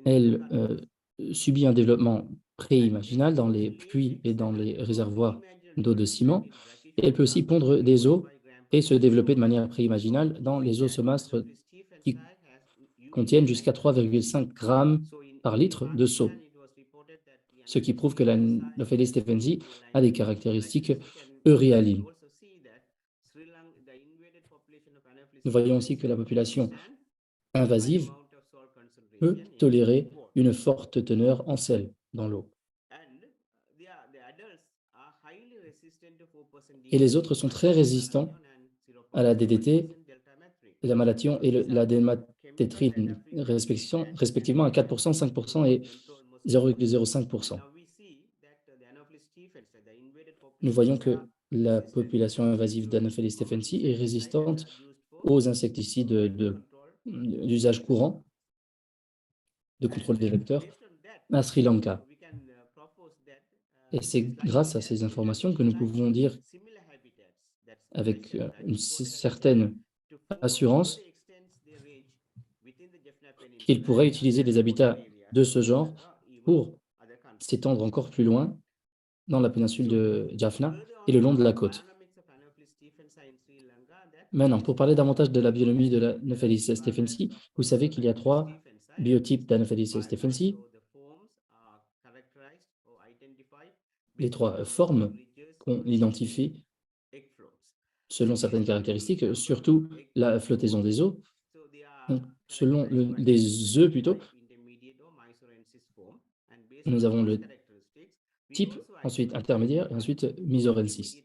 Elle subit un développement pré-imaginal dans les puits et dans les réservoirs d'eau de ciment. Et elle peut aussi pondre des eaux et se développer de manière pré-imaginale dans les eaux saumâtres qui contiennent jusqu'à 3,5 grammes par litre de seau, ce qui prouve que l'Anopheles stephensi a des caractéristiques euryalines. Nous voyons aussi que la population invasive peut tolérer une forte teneur en sel dans l'eau. Et les autres sont très résistants à la DDT, la malathion et la dématétrine, respectivement à 4%, 5% et 0,05%. Nous voyons que la population invasive d'Anopheles stephensi est résistante aux insecticides d'usage courant, de contrôle des vecteurs, à Sri Lanka. Et c'est grâce à ces informations que nous pouvons dire avec une certaine assurance qu'il pourrait utiliser des habitats de ce genre pour s'étendre encore plus loin dans la péninsule de Jaffna et le long de la côte. Maintenant, pour parler davantage de la bionomie de l'Anopheles stephensi, vous savez qu'il y a 3 biotypes d'Anopheles stephensi. Les 3 formes qu'on identifie selon certaines caractéristiques, surtout la flottaison des œufs, selon des œufs plutôt. Nous avons le type, ensuite intermédiaire et ensuite Misorensis.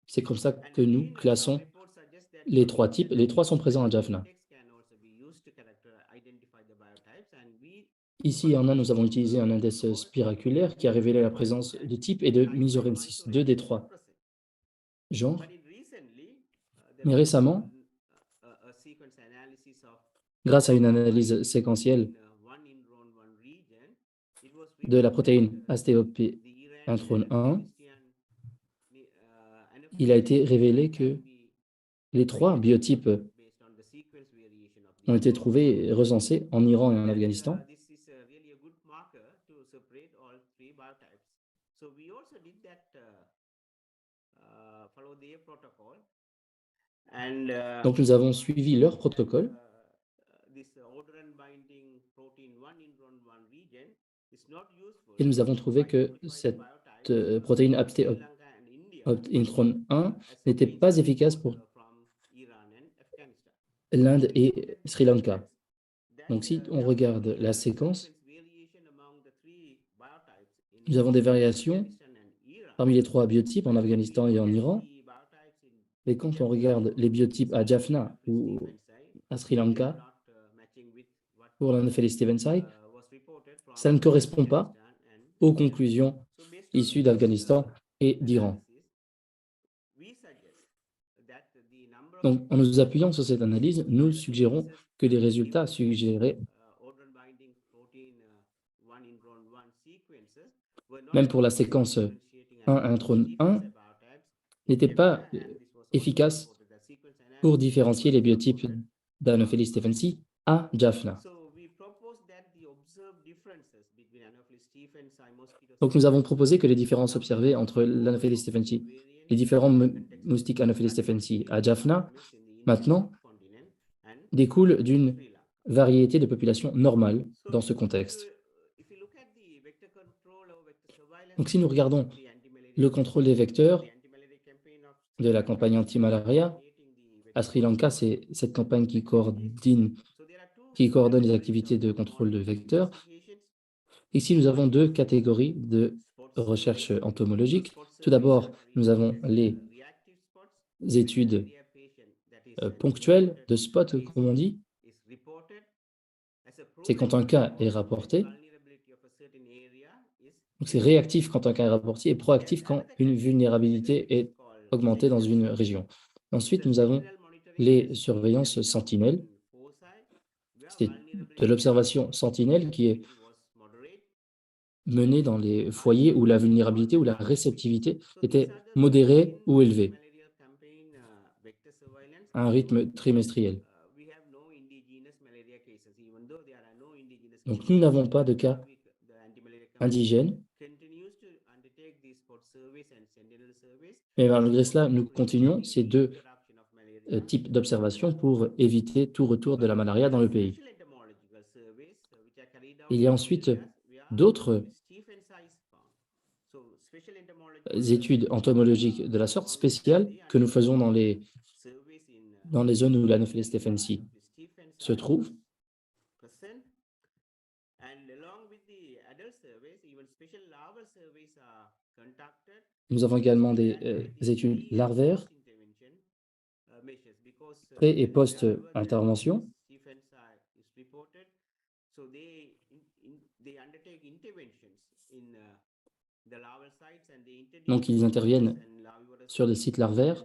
C'est comme ça que nous classons les 3 types. Les 3 sont présents à Jaffna. Ici, en Inde, nous avons utilisé un index spiraculaire qui a révélé la présence de type et de Misorensis, 2 des 3 genres. Mais récemment, grâce à une analyse séquentielle de la protéine ASTOP introne 1, il a été révélé que les 3 biotypes ont été trouvés et recensés en Iran et en Afghanistan. Donc, nous avons suivi leur protocole. Et nous avons trouvé que cette protéine introne 1 n'était pas efficace pour l'Inde et Sri Lanka. Donc, si on regarde la séquence, nous avons des variations parmi les 3 biotypes en Afghanistan et en Iran. Et quand on regarde les biotypes à Jaffna ou à Sri Lanka, pour l'Anopheles stephensi, ça ne correspond pas aux conclusions issues d'Afghanistan et d'Iran. Donc, en nous appuyant sur cette analyse, nous suggérons que les résultats suggérés, même pour la séquence 1 introne 1, n'étaient pas efficaces pour différencier les biotypes d'Anopheles stephensi à Jaffna. Donc, nous avons proposé que les différences observées entre l'Anopheles stephensi, les différents moustiques Anopheles stephensi à Jaffna, maintenant, découlent d'une variété de populations normales dans ce contexte. Donc, si nous regardons le contrôle des vecteurs de la campagne anti-malaria, à Sri Lanka, c'est cette campagne qui coordonne les activités de contrôle de vecteurs. Ici, nous avons deux catégories de recherche entomologique. Tout d'abord, nous avons les études ponctuelles de spot, comme on dit. C'est quand un cas est rapporté. Donc, c'est réactif quand un cas est rapporté et proactif quand une vulnérabilité est augmentée dans une région. Ensuite, nous avons les surveillances sentinelles. C'est de l'observation sentinelle qui est menée dans les foyers où la vulnérabilité ou la réceptivité était modérée ou élevée, à un rythme trimestriel. Donc, nous n'avons pas de cas indigènes, mais malgré cela, nous continuons ces deux types d'observations pour éviter tout retour de la malaria dans le pays. Il y a ensuite d'autres études entomologiques de la sorte spéciales que nous faisons dans les zones où l'Anopheles stephensi se trouve. Nous avons également des études larvaires, pré- et post-intervention. Donc, ils interviennent sur les sites larvaires.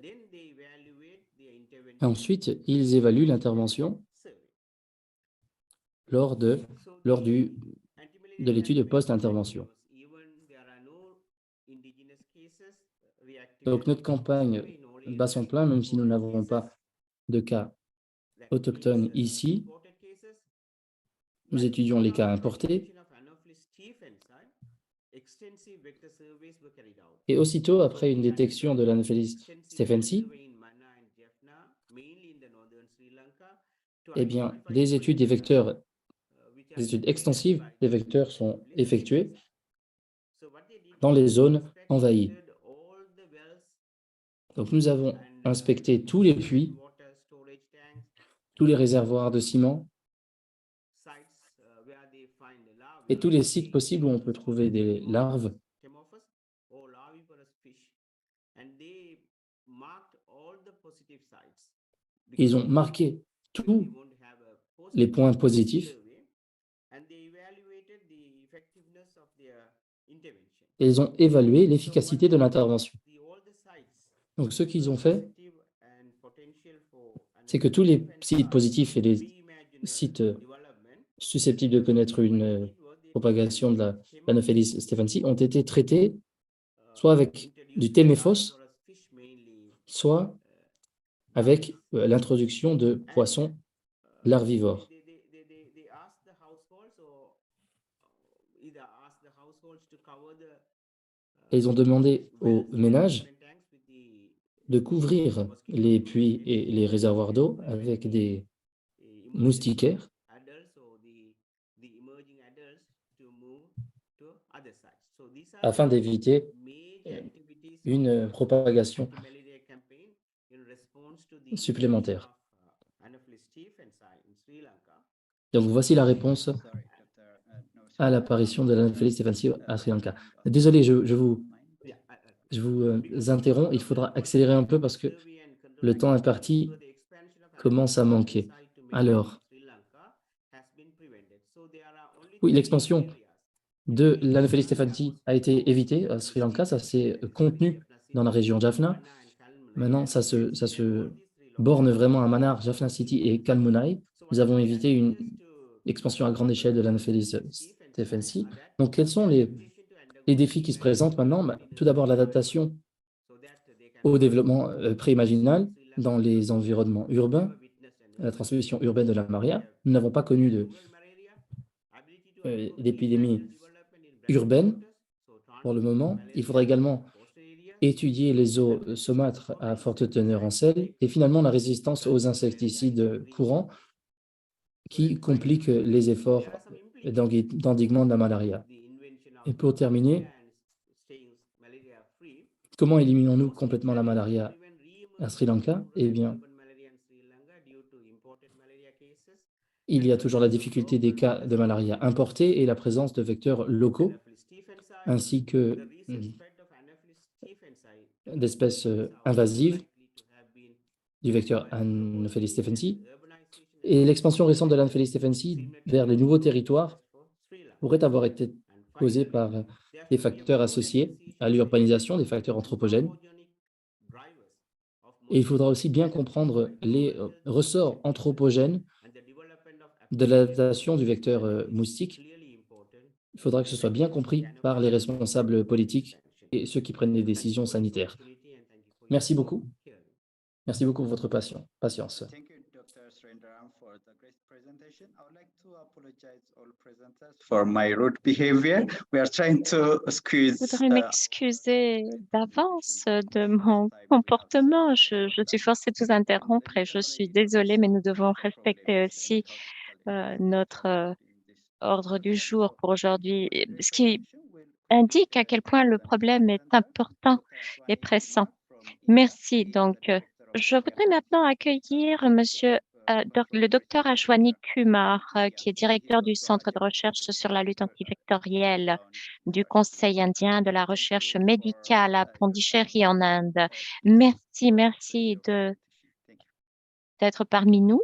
Et ensuite, ils évaluent l'intervention lors de l'étude post-intervention. Donc, notre campagne bat son plein, même si nous n'avons pas de cas autochtones ici. Nous étudions les cas importés. Et aussitôt, après une détection de l'Anopheles stephensi, eh bien, des études des vecteurs, des études extensives des vecteurs sont effectuées dans les zones envahies. Donc, nous avons inspecté tous les puits, tous les réservoirs de ciment et tous les sites possibles où on peut trouver des larves. Ils ont marqué tous les points positifs et ils ont évalué l'efficacité de l'intervention. Donc, ce qu'ils ont fait, c'est que tous les sites positifs et les sites susceptibles de connaître une propagation de l'Anopheles stephensi ont été traités soit avec du Téméphos, soit avec l'introduction de poissons larvivores. Et ils ont demandé aux ménages de couvrir les puits et les réservoirs d'eau avec des moustiquaires afin d'éviter une propagation supplémentaire. Donc, voici la réponse à l'apparition de l'Anopheles stephensi à Sri Lanka. Désolé, je vous interromps. Il faudra accélérer un peu parce que le temps imparti commence à manquer. Alors, oui, l'expansion de l'Anopheles stephensi a été évité à Sri Lanka, ça s'est contenu dans la région Jaffna. Maintenant, ça se borne vraiment à Mannar, Jaffna City et Kalmunai. Nous avons évité une expansion à grande échelle de l'Anopheles stephensi. Donc, quels sont les défis qui se présentent maintenant? Tout d'abord, l'adaptation au développement préimaginal dans les environnements urbains, la transmission urbaine de la malaria. Nous n'avons pas connu d'épidémie urbaine pour le moment. Il faudra également étudier les eaux saumâtres à forte teneur en sel et finalement la résistance aux insecticides courants qui compliquent les efforts d'endiguement de la malaria. Et pour terminer, comment éliminons-nous complètement la malaria à Sri Lanka? Eh bien, il y a toujours la difficulté des cas de malaria importés et la présence de vecteurs locaux, ainsi que d'espèces invasives du vecteur Anopheles stephensi. Et l'expansion récente de l'Anopheles stephensi vers les nouveaux territoires pourrait avoir été causée par des facteurs associés à l'urbanisation, des facteurs anthropogènes. Et il faudra aussi bien comprendre les ressorts anthropogènes de l'adaptation du vecteur moustique. Il faudra que ce soit bien compris par les responsables politiques et ceux qui prennent les décisions sanitaires. Merci beaucoup. Merci beaucoup pour votre patience. Thank you, Dr. Surendraram, for the great presentation. I would like to apologize all presenters for my rude behavior. We are trying to squeeze. Je voudrais m'excuser d'avance de mon comportement. Je suis forcée de vous interrompre et je suis désolée, mais nous devons respecter aussi notre ordre du jour pour aujourd'hui, ce qui indique à quel point le problème est important et pressant. Merci. Donc, je voudrais maintenant accueillir Monsieur le docteur Ashwani Kumar, qui est directeur du Centre de recherche sur la lutte antivectorielle du Conseil indien de la recherche médicale à Pondichéry en Inde. Merci d'être parmi nous.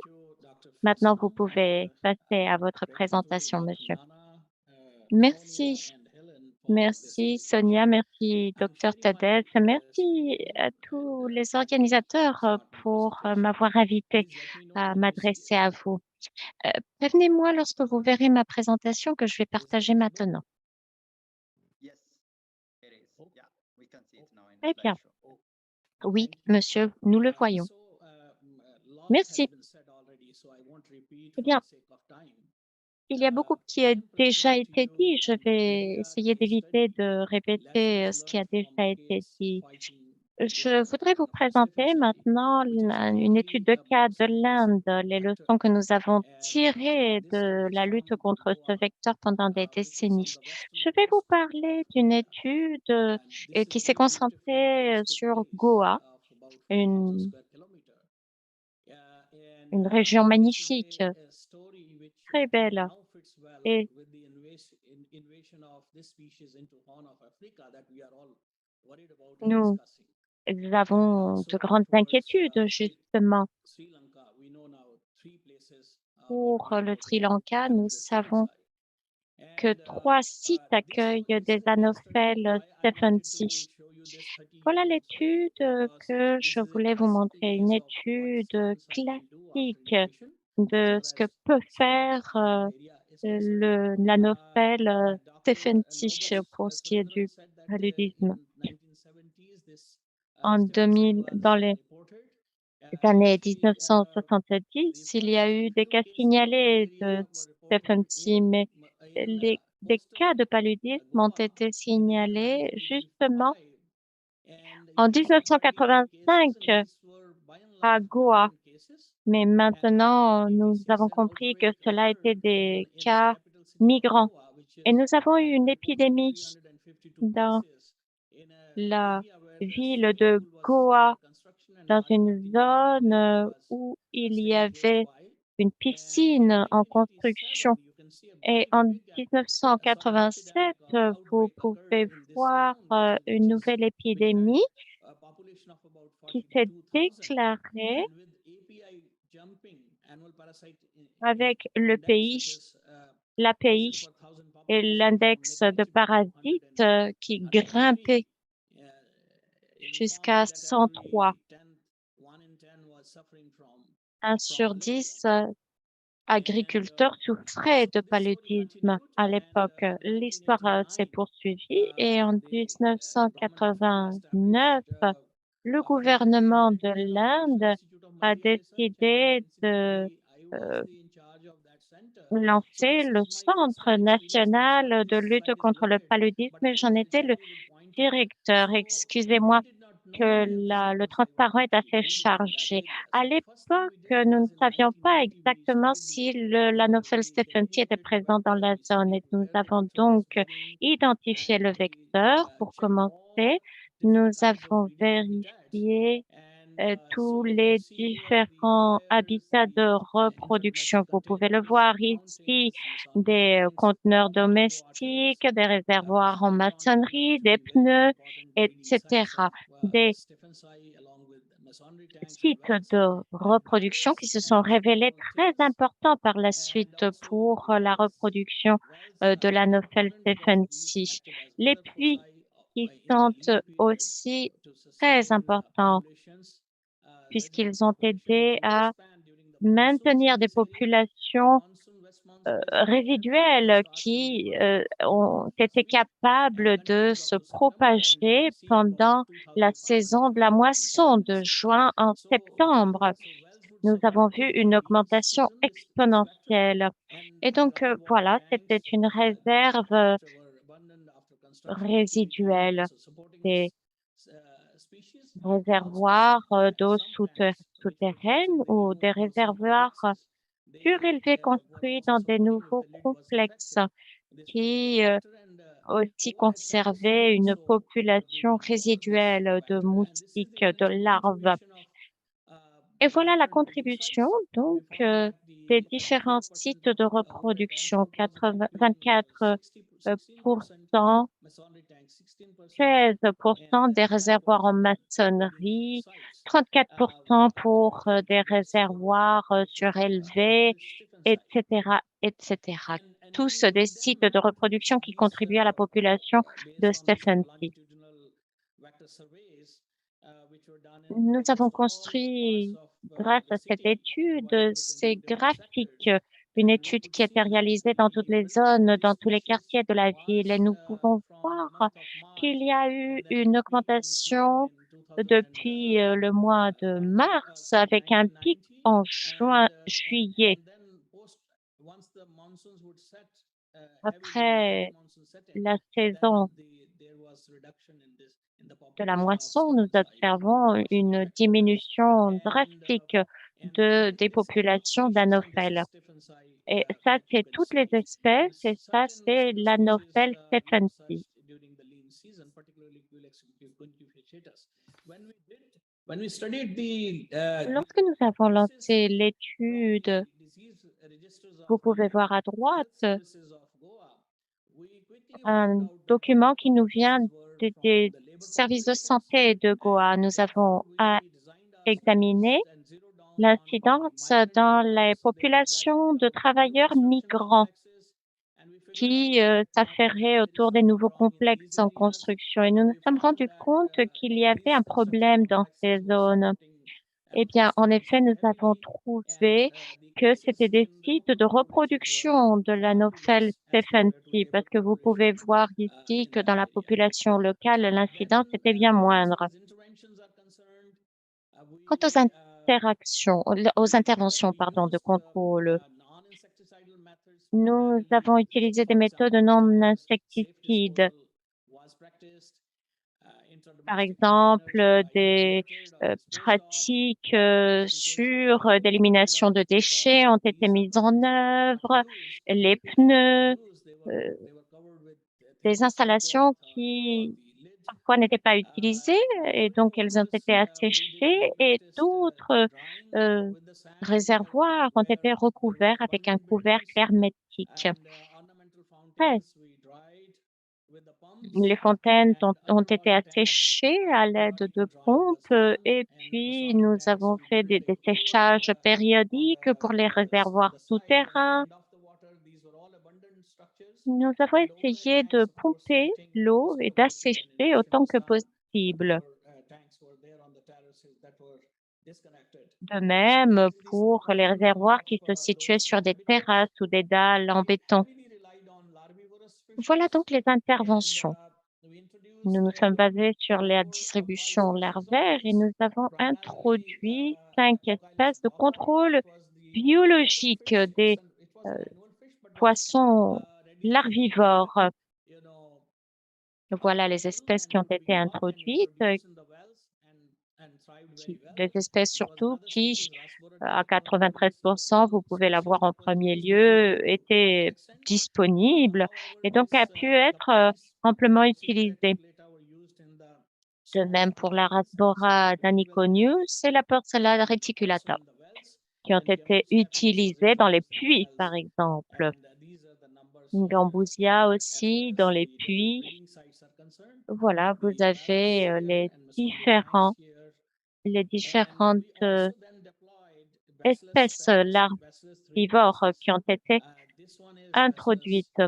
Maintenant, vous pouvez passer à votre présentation, monsieur. Merci. Merci Sonia, merci Dr Tadez, merci à tous les organisateurs pour m'avoir invité à m'adresser à vous. Prévenez-moi lorsque vous verrez ma présentation que je vais partager maintenant. Très bien. Oui, monsieur, nous le voyons. Merci. Eh bien, il y a beaucoup qui a déjà été dit. Je vais essayer d'éviter de répéter ce qui a déjà été dit. Je voudrais vous présenter maintenant une étude de cas de l'Inde, les leçons que nous avons tirées de la lutte contre ce vecteur pendant des décennies. Je vais vous parler d'une étude qui s'est concentrée sur Goa, une région magnifique, très belle. Et nous avons de grandes inquiétudes, justement. Pour le Sri Lanka, nous savons que 3 sites accueillent des Anopheles stephensi. Voilà l'étude que je voulais vous montrer, une étude classique de ce que peut faire l'Anophele stephensi pour ce qui est du paludisme. Dans les années 1970, il y a eu des cas signalés de stephensi, mais des cas de paludisme ont été signalés justement en 1985 à Goa. Mais maintenant, nous avons compris que cela était des cas migrants. Et nous avons eu une épidémie dans la ville de Goa, dans une zone où il y avait une piscine en construction. Et en 1987, vous pouvez voir une nouvelle épidémie qui s'est déclarée avec l'API et l'index de parasites qui grimpait jusqu'à 103. 1 sur 10 agriculteurs souffraient de paludisme à l'époque. L'histoire s'est poursuivie et en 1989, le gouvernement de l'Inde a décidé de lancer le Centre national de lutte contre le paludisme et j'en étais le directeur. Excusez-moi que le transparent est assez chargé. À l'époque, nous ne savions pas exactement si l'Anophel stephensi était présent dans la zone et nous avons donc identifié le vecteur pour commencer. Nous avons vérifié tous les différents habitats de reproduction. Vous pouvez le voir ici, des conteneurs domestiques, des réservoirs en maçonnerie, des pneus, etc. Des sites de reproduction qui se sont révélés très importants par la suite pour la reproduction de l'Anophel stephensi. Les puits qui sont aussi très importants puisqu'ils ont aidé à maintenir des populations résiduelles qui ont été capables de se propager pendant la saison de la moisson de juin en septembre. Nous avons vu une augmentation exponentielle. Et donc, voilà, c'était une réserve résiduelle des réservoirs d'eau souterraine ou des réservoirs surélevés construits dans des nouveaux complexes qui aussi conservaient une population résiduelle de moustiques, de larves. Et voilà la contribution donc des différents sites de reproduction, 24 16% des réservoirs en maçonnerie, 34% pour des réservoirs surélevés, etc., etc. Tous des sites de reproduction qui contribuent à la population de Stephensi. Nous avons construit, grâce à cette étude, ces graphiques, une étude qui a été réalisée dans toutes les zones, dans tous les quartiers de la ville. Et nous pouvons voir qu'il y a eu une augmentation depuis le mois de mars avec un pic en juillet. Après la saison de la moisson, nous observons une diminution drastique des populations d'Anophel. Et ça, c'est toutes les espèces et ça, c'est l'Anophel stephensi. Lorsque nous avons lancé l'étude, vous pouvez voir à droite un document qui nous vient des services de santé de Goa. Nous avons examiné l'incidence dans les populations de travailleurs migrants qui s'affairaient autour des nouveaux complexes en construction. Et nous nous sommes rendus compte qu'il y avait un problème dans ces zones. Eh bien, en effet, nous avons trouvé que c'était des sites de reproduction de l'Anophel stephensi, parce que vous pouvez voir ici que dans la population locale, l'incidence était bien moindre. Quant aux interventions, pardon, de contrôle, nous avons utilisé des méthodes non insecticides. Par exemple, des pratiques sur d'élimination de déchets ont été mises en œuvre, les pneus, des installations qui parfois n'étaient pas utilisées et donc elles ont été asséchées et d'autres réservoirs ont été recouverts avec un couvercle hermétique. Après, les fontaines ont été asséchées à l'aide de pompes et puis nous avons fait des séchages périodiques pour les réservoirs souterrains. Nous avons essayé de pomper l'eau et d'assécher autant que possible. De même pour les réservoirs qui se situaient sur des terrasses ou des dalles en béton. Voilà donc les interventions. Nous nous sommes basés sur la distribution larvaire et nous avons introduit 5 espèces de contrôle biologique des poissons larvivores. Voilà les espèces qui ont été introduites, les espèces surtout qui, à 93%, vous pouvez la voir en premier lieu, étaient disponibles et donc a pu être amplement utilisée. De même pour la race Bora daniconius et la Porcella reticulata, qui ont été utilisés dans les puits, par exemple. Gambusia aussi dans les puits. Voilà, vous avez les différentes espèces larvivores qui ont été introduites.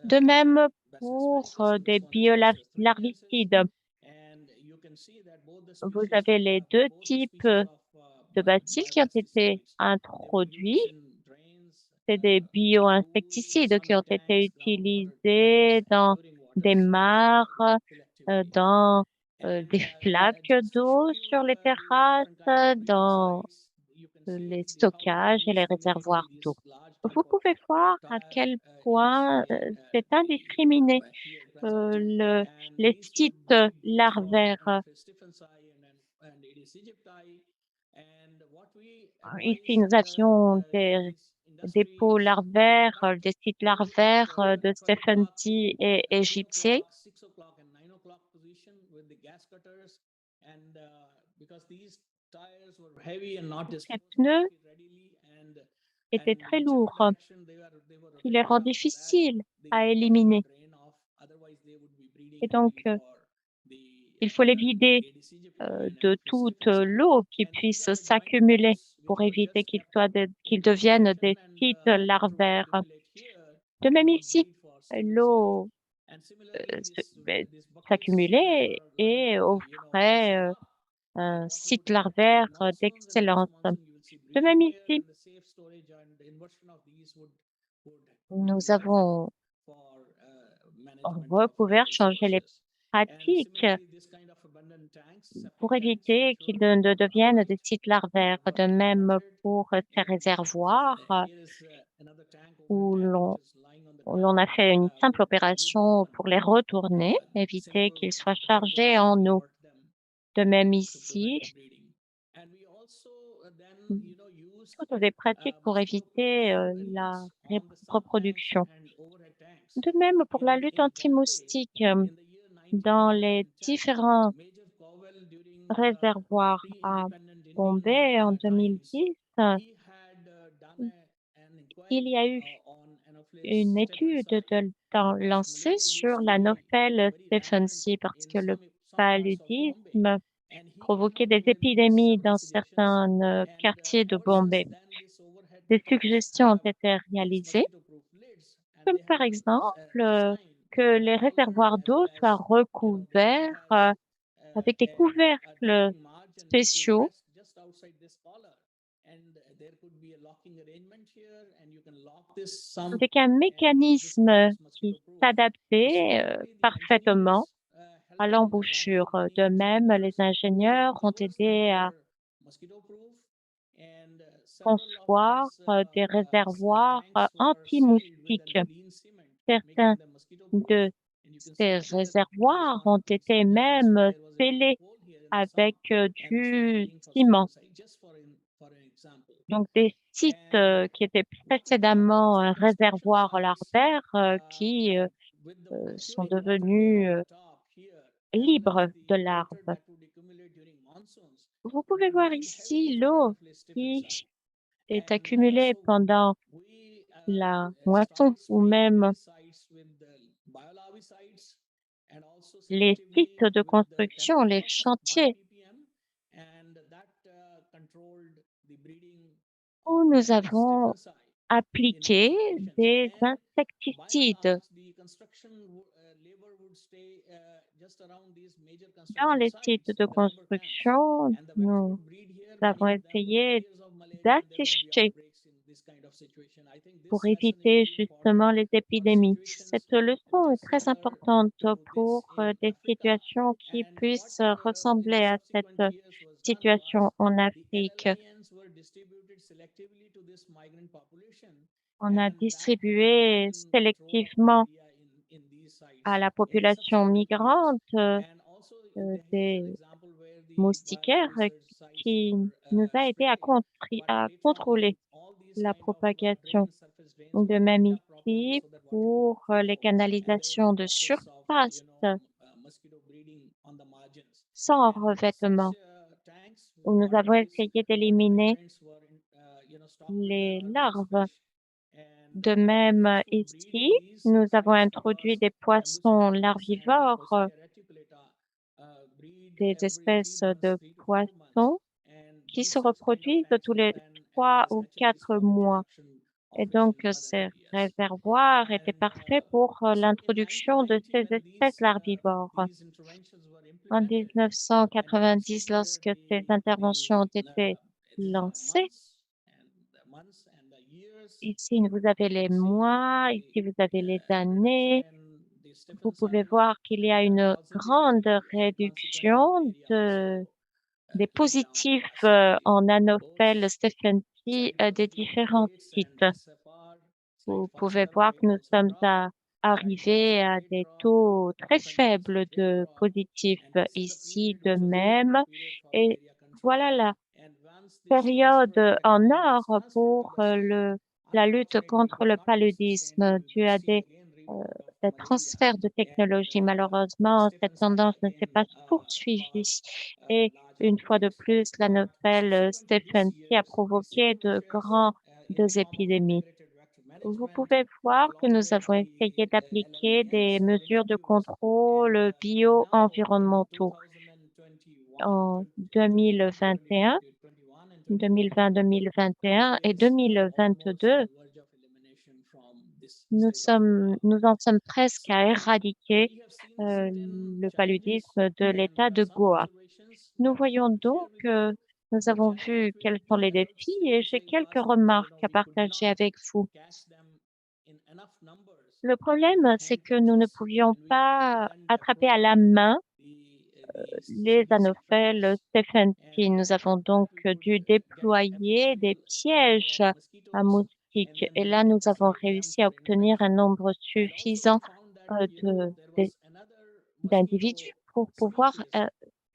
De même pour des biolarvicides. Vous avez les deux types de bacilles qui ont été introduits. C'est des bioinsecticides qui ont été utilisés dans des mares, dans des flaques d'eau sur les terrasses, dans les stockages et les réservoirs d'eau. Vous pouvez voir à quel point c'est indiscriminé les sites larvaires. Ici, nous avions des dépôts larvaires, des sites larvaires de Stephensi et Egyptiae. Ces pneus étaient très lourds, qui les rend difficiles à éliminer. Et donc, il faut les vider de toute l'eau qui puisse s'accumuler pour éviter qu'ils deviennent des sites larvaires. De même ici, l'eau s'accumulait et offrait un site larvaire d'excellence. De même ici, nous avons recouvert, changé les pratiques pour éviter qu'ils ne deviennent des sites larvaires. De même pour ces réservoirs où l'on a fait une simple opération pour les retourner, éviter qu'ils soient chargés en eau. De même ici, toutes des pratiques pour éviter la reproduction. De même pour la lutte anti-moustique, dans les différents réservoirs à Bombay en 2010, il y a eu une étude lancée sur l'Anopheles stephensi parce que le paludisme provoquait des épidémies dans certains quartiers de Bombay. Des suggestions ont été réalisées, comme par exemple que les réservoirs d'eau soient recouverts avec des couvercles spéciaux avec un mécanisme qui s'adaptait parfaitement à l'embouchure. De même, les ingénieurs ont aidé à concevoir des réservoirs anti-moustiques. Certains de ces réservoirs ont été même scellés avec du ciment. Donc, des sites qui étaient précédemment un réservoir larvaire qui sont devenus libres de larves. Vous pouvez voir ici l'eau qui est accumulée pendant la moisson ou même les sites de construction, les chantiers où nous avons appliqué des insecticides Dans les sites de construction, nous avons essayé d'assister pour éviter justement les épidémies. Cette leçon est très importante pour des situations qui puissent ressembler à cette situation en Afrique. On a distribué sélectivement à la population migrante des moustiquaires qui nous a aidé à contrôler la propagation. De même ici, pour les canalisations de surface sans revêtement, où nous avons essayé d'éliminer les larves. De même ici, nous avons introduit des poissons larvivores, des espèces de poissons qui se reproduisent tous les 3 ou 4 mois. Et donc, ces réservoirs étaient parfaits pour l'introduction de ces espèces larvivores. En 1990, lorsque ces interventions ont été lancées, ici vous avez les mois, ici vous avez les années. Vous pouvez voir qu'il y a une grande réduction des positifs en Anopheles stephensi des différents sites. Vous pouvez voir que nous sommes arrivés à des taux très faibles de positifs ici de même. Et voilà la période en or pour la lutte contre le paludisme dû à des transferts de technologie. Malheureusement, cette tendance ne s'est pas poursuivie. Et une fois de plus, la nouvelle Stephensi a provoqué de grandes épidémies. Vous pouvez voir que nous avons essayé d'appliquer des mesures de contrôle bio-environnementaux en 2021, 2020-2021 et 2022. Nous en sommes presque à éradiquer le paludisme de l'État de Goa. Nous voyons donc que nous avons vu quels sont les défis et j'ai quelques remarques à partager avec vous. Le problème, c'est que nous ne pouvions pas attraper à la main les Anopheles stephensi. Nous avons donc dû déployer des pièges à moustiques. Et là, nous avons réussi à obtenir un nombre suffisant d'individus pour pouvoir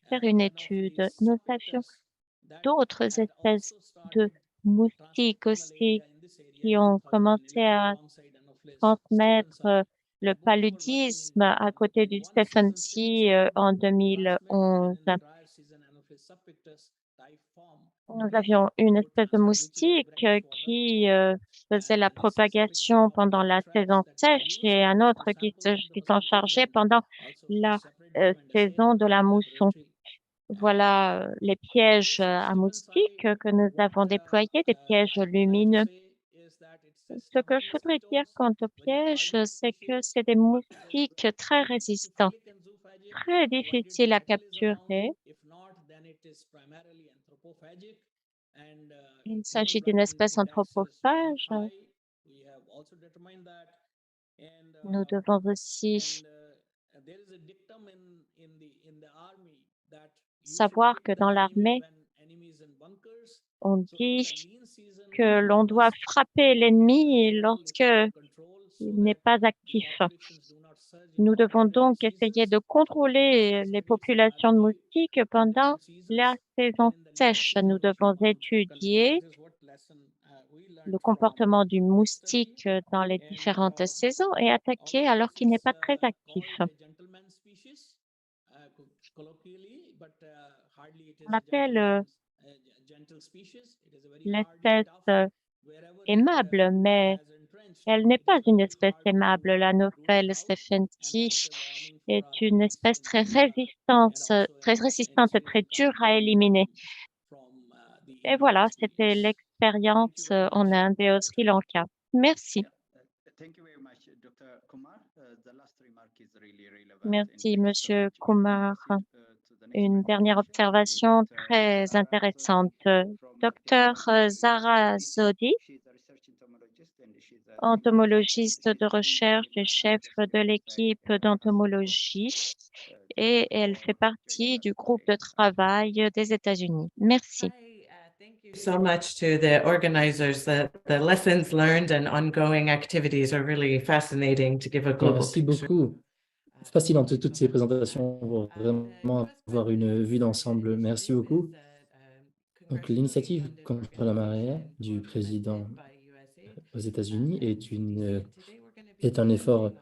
faire une étude. Nous avions d'autres espèces de moustiques aussi qui ont commencé à transmettre le paludisme à côté du stephensi en 2011. Nous avions une espèce de moustique qui faisait la propagation pendant la saison sèche et un autre qui s'en chargeait pendant la saison de la mousson. Voilà les pièges à moustiques que nous avons déployés, des pièges lumineux. Ce que je voudrais dire quant aux pièges, c'est que c'est des moustiques très résistants, très difficiles à capturer. Il s'agit d'une espèce anthropophage. Nous devons aussi savoir que dans l'armée, on dit que l'on doit frapper l'ennemi lorsque il n'est pas actif. Nous devons donc essayer de contrôler les populations de moustiques pendant la saison sèche. Nous devons étudier le comportement du moustique dans les différentes saisons et attaquer alors qu'il n'est pas très actif. On appelle l'espèce aimable, mais elle n'est pas une espèce aimable. L'Anophele stephensi est une espèce très résistante et très dure à éliminer. Et voilà, c'était l'expérience en Inde et au Sri Lanka. Merci. Thank you very much, Dr. Kumar. Merci, Monsieur Kumar. Une dernière observation très intéressante. Docteur Zara Zodi, entomologiste de recherche et chef de l'équipe d'entomologie, et elle fait partie du groupe de travail des États-Unis. Merci. Thank you so much to the organizers. The lessons learned and ongoing activities are really fascinating to give a global Merci picture. beaucoup. Fascinante toutes ces présentations pour vraiment avoir une vue d'ensemble. Merci beaucoup. Donc, l'initiative contre la malaria du président aux États-Unis est un effort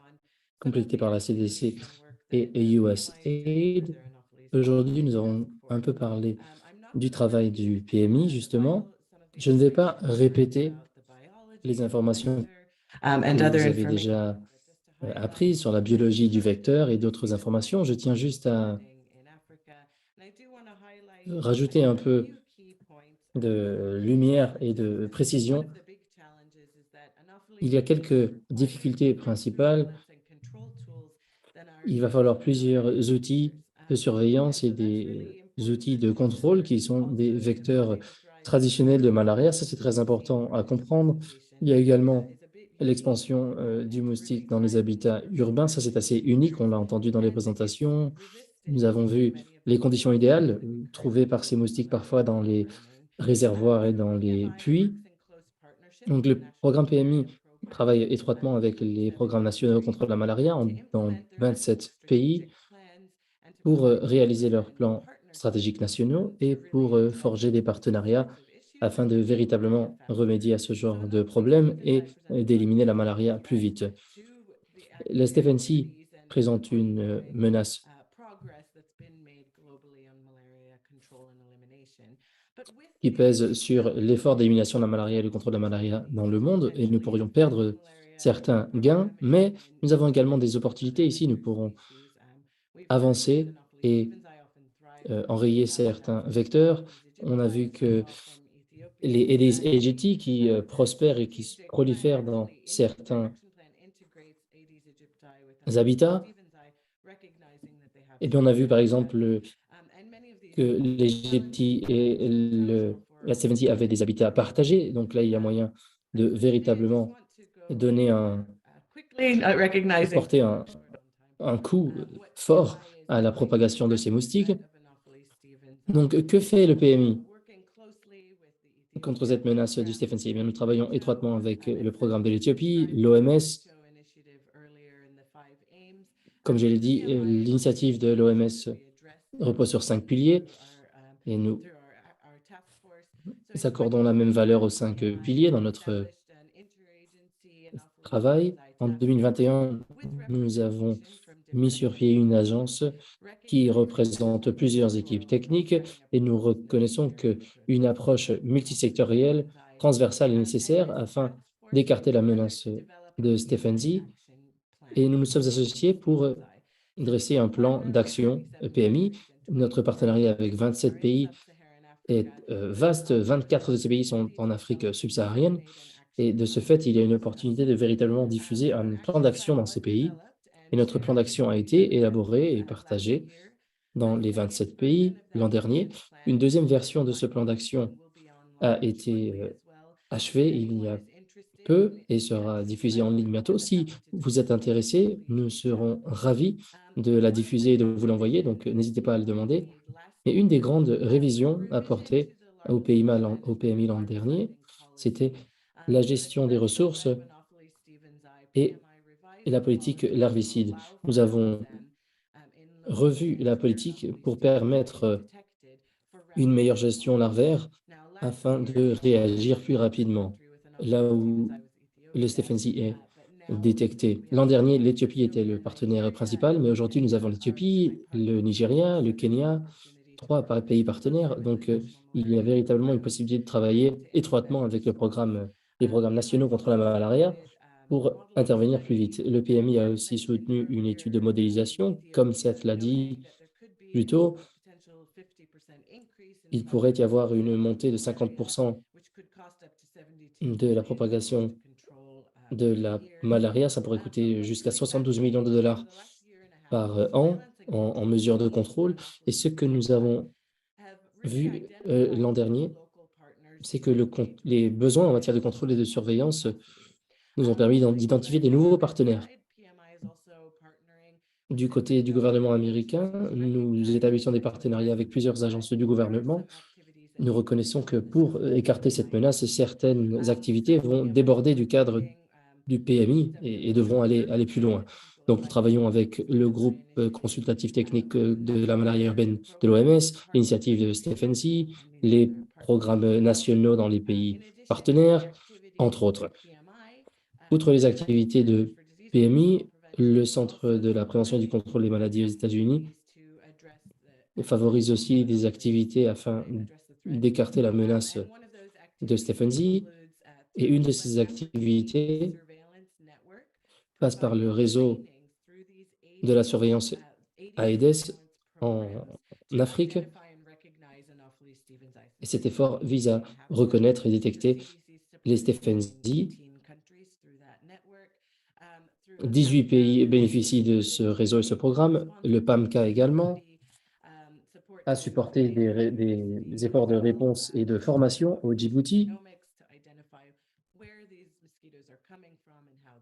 complété par la CDC et USAID. Aujourd'hui, nous avons un peu parlé du travail du PMI, justement. Je ne vais pas répéter les informations And que other vous avez information. déjà apprises sur la biologie du vecteur et d'autres informations. Je tiens juste à rajouter un peu de lumière et de précision. Il y a quelques difficultés principales. Il va falloir plusieurs outils de surveillance et des outils de contrôle qui sont des vecteurs traditionnels de malaria. Ça, c'est très important à comprendre. Il y a également l'expansion du moustique dans les habitats urbains. Ça, c'est assez unique. On l'a entendu dans les présentations. Nous avons vu les conditions idéales trouvées par ces moustiques parfois dans les réservoirs et dans les puits. Donc, le programme PMI travaille étroitement avec les programmes nationaux contre la malaria dans 27 pays pour réaliser leurs plans stratégiques nationaux et pour forger des partenariats afin de véritablement remédier à ce genre de problème et d'éliminer la malaria plus vite. La STFNC présente une menace qui pèse sur l'effort d'élimination de la malaria et le contrôle de la malaria dans le monde, et nous pourrions perdre certains gains, mais nous avons également des opportunités ici. Nous pourrons avancer et enrayer certains vecteurs. On a vu que les Aedes aegypti qui prospèrent et qui prolifèrent dans certains habitats. Et puis on a vu par exemple que l'Égyptie et la 70 avaient des habitats partagés. Donc là, il y a moyen de véritablement donner porter un coup fort à la propagation de ces moustiques. Donc, que fait le PMI contre cette menace du Stephen C? Eh bien, nous travaillons étroitement avec le programme de l'Éthiopie, l'OMS. Comme je l'ai dit, l'initiative de l'OMS repose sur 5 piliers et nous accordons la même valeur aux 5 piliers dans notre travail. En 2021, nous avons mis sur pied une agence qui représente plusieurs équipes techniques et nous reconnaissons qu'une approche multisectorielle, transversale est nécessaire afin d'écarter la menace de Stephen Z. Et nous nous sommes associés pour dresser un plan d'action PMI. Notre partenariat avec 27 pays est vaste. 24 de ces pays sont en Afrique subsaharienne. Et de ce fait, il y a une opportunité de véritablement diffuser un plan d'action dans ces pays. Et notre plan d'action a été élaboré et partagé dans les 27 pays l'an dernier. Une deuxième version de ce plan d'action a été achevée il y a peu et sera diffusée en ligne bientôt. Si vous êtes intéressé, nous serons ravis de la diffuser et de vous l'envoyer, donc n'hésitez pas à le demander. Et une des grandes révisions apportées au PMI l'an dernier, c'était la gestion des ressources et la politique larvicide. Nous avons revu la politique pour permettre une meilleure gestion larvaire afin de réagir plus rapidement. Là où le Stephen C est détecté. L'an dernier, l'Éthiopie était le partenaire principal, mais aujourd'hui, nous avons l'Éthiopie, le Nigeria, le Kenya, 3 pays partenaires. Donc, il y a véritablement une possibilité de travailler étroitement avec les programmes nationaux contre la malaria pour intervenir plus vite. Le PMI a aussi soutenu une étude de modélisation. Comme Seth l'a dit plus tôt, il pourrait y avoir une montée de 50% de la propagation de la malaria. Ça pourrait coûter jusqu'à 72 millions de dollars par an en mesures de contrôle. Et ce que nous avons vu l'an dernier, c'est que les besoins en matière de contrôle et de surveillance nous ont permis d'identifier des nouveaux partenaires. Du côté du gouvernement américain, nous établissons des partenariats avec plusieurs agences du gouvernement. Nous reconnaissons que pour écarter cette menace, certaines activités vont déborder du cadre du PMI et devront aller plus loin. Donc, nous travaillons avec le groupe consultatif technique de la malaria urbaine de l'OMS, l'initiative de Stephen C., les programmes nationaux dans les pays partenaires, entre autres. Outre les activités de PMI, le Centre de la prévention et du contrôle des maladies aux États-Unis favorise aussi des activités afin d'écarter la menace de Stephen Z. Et une de ces activités passe par le réseau de la surveillance Aedes en Afrique. Et cet effort vise à reconnaître et détecter les Stephen Z. 18 pays bénéficient de ce réseau et ce programme. Le PAMCA également a supporté des efforts de réponse et de formation au Djibouti.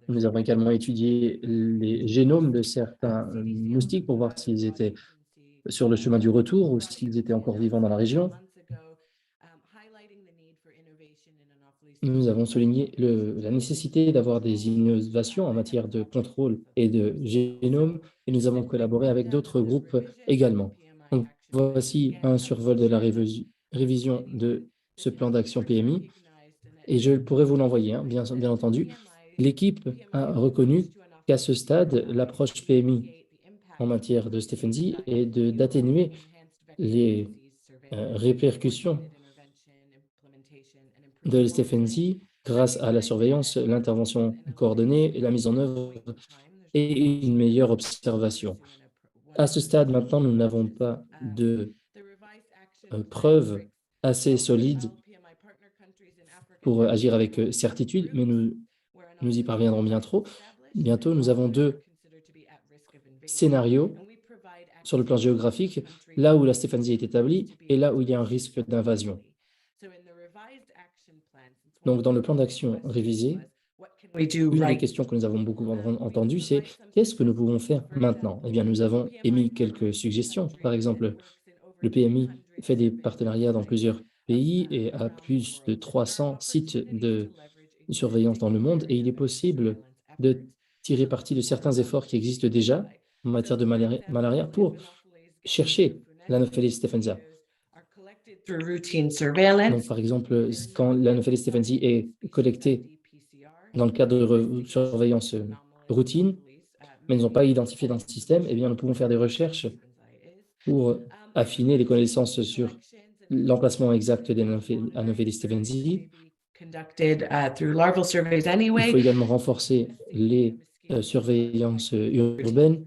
Nous avons également étudié les génomes de certains moustiques pour voir s'ils étaient sur le chemin du retour ou s'ils étaient encore vivants dans la région. Nous avons souligné la nécessité d'avoir des innovations en matière de contrôle et de génome, et nous avons collaboré avec d'autres groupes également. Donc, voici un survol de la révision de ce plan d'action PMI, et je pourrais vous l'envoyer, hein, bien entendu. L'équipe a reconnu qu'à ce stade, l'approche PMI en matière de Stephen Z est d'atténuer les répercussions de Stephen Z grâce à la surveillance, l'intervention coordonnée, la mise en œuvre et une meilleure observation. À ce stade, maintenant, nous n'avons pas de preuves assez solides pour agir avec certitude, mais nous y parviendrons bientôt. Nous avons 2 scénarios sur le plan géographique, là où la Stephen Z est établie et là où il y a un risque d'invasion. Donc, dans le plan d'action révisé, une des questions que nous avons beaucoup entendues, c'est qu'est-ce que nous pouvons faire maintenant? Eh bien, nous avons émis quelques suggestions. Par exemple, le PMI fait des partenariats dans plusieurs pays et a plus de 300 sites de surveillance dans le monde, et il est possible de tirer parti de certains efforts qui existent déjà en matière de malaria pour chercher l'Anopheles stephensia. Donc, par exemple, quand l'Anopheles stephensi est collectée dans le cadre de surveillance routine, mais ne sont pas identifiés dans le système, eh bien, nous pouvons faire des recherches pour affiner les connaissances sur l'emplacement exact des Anopheles stephensi. Il faut également renforcer les surveillances urbaines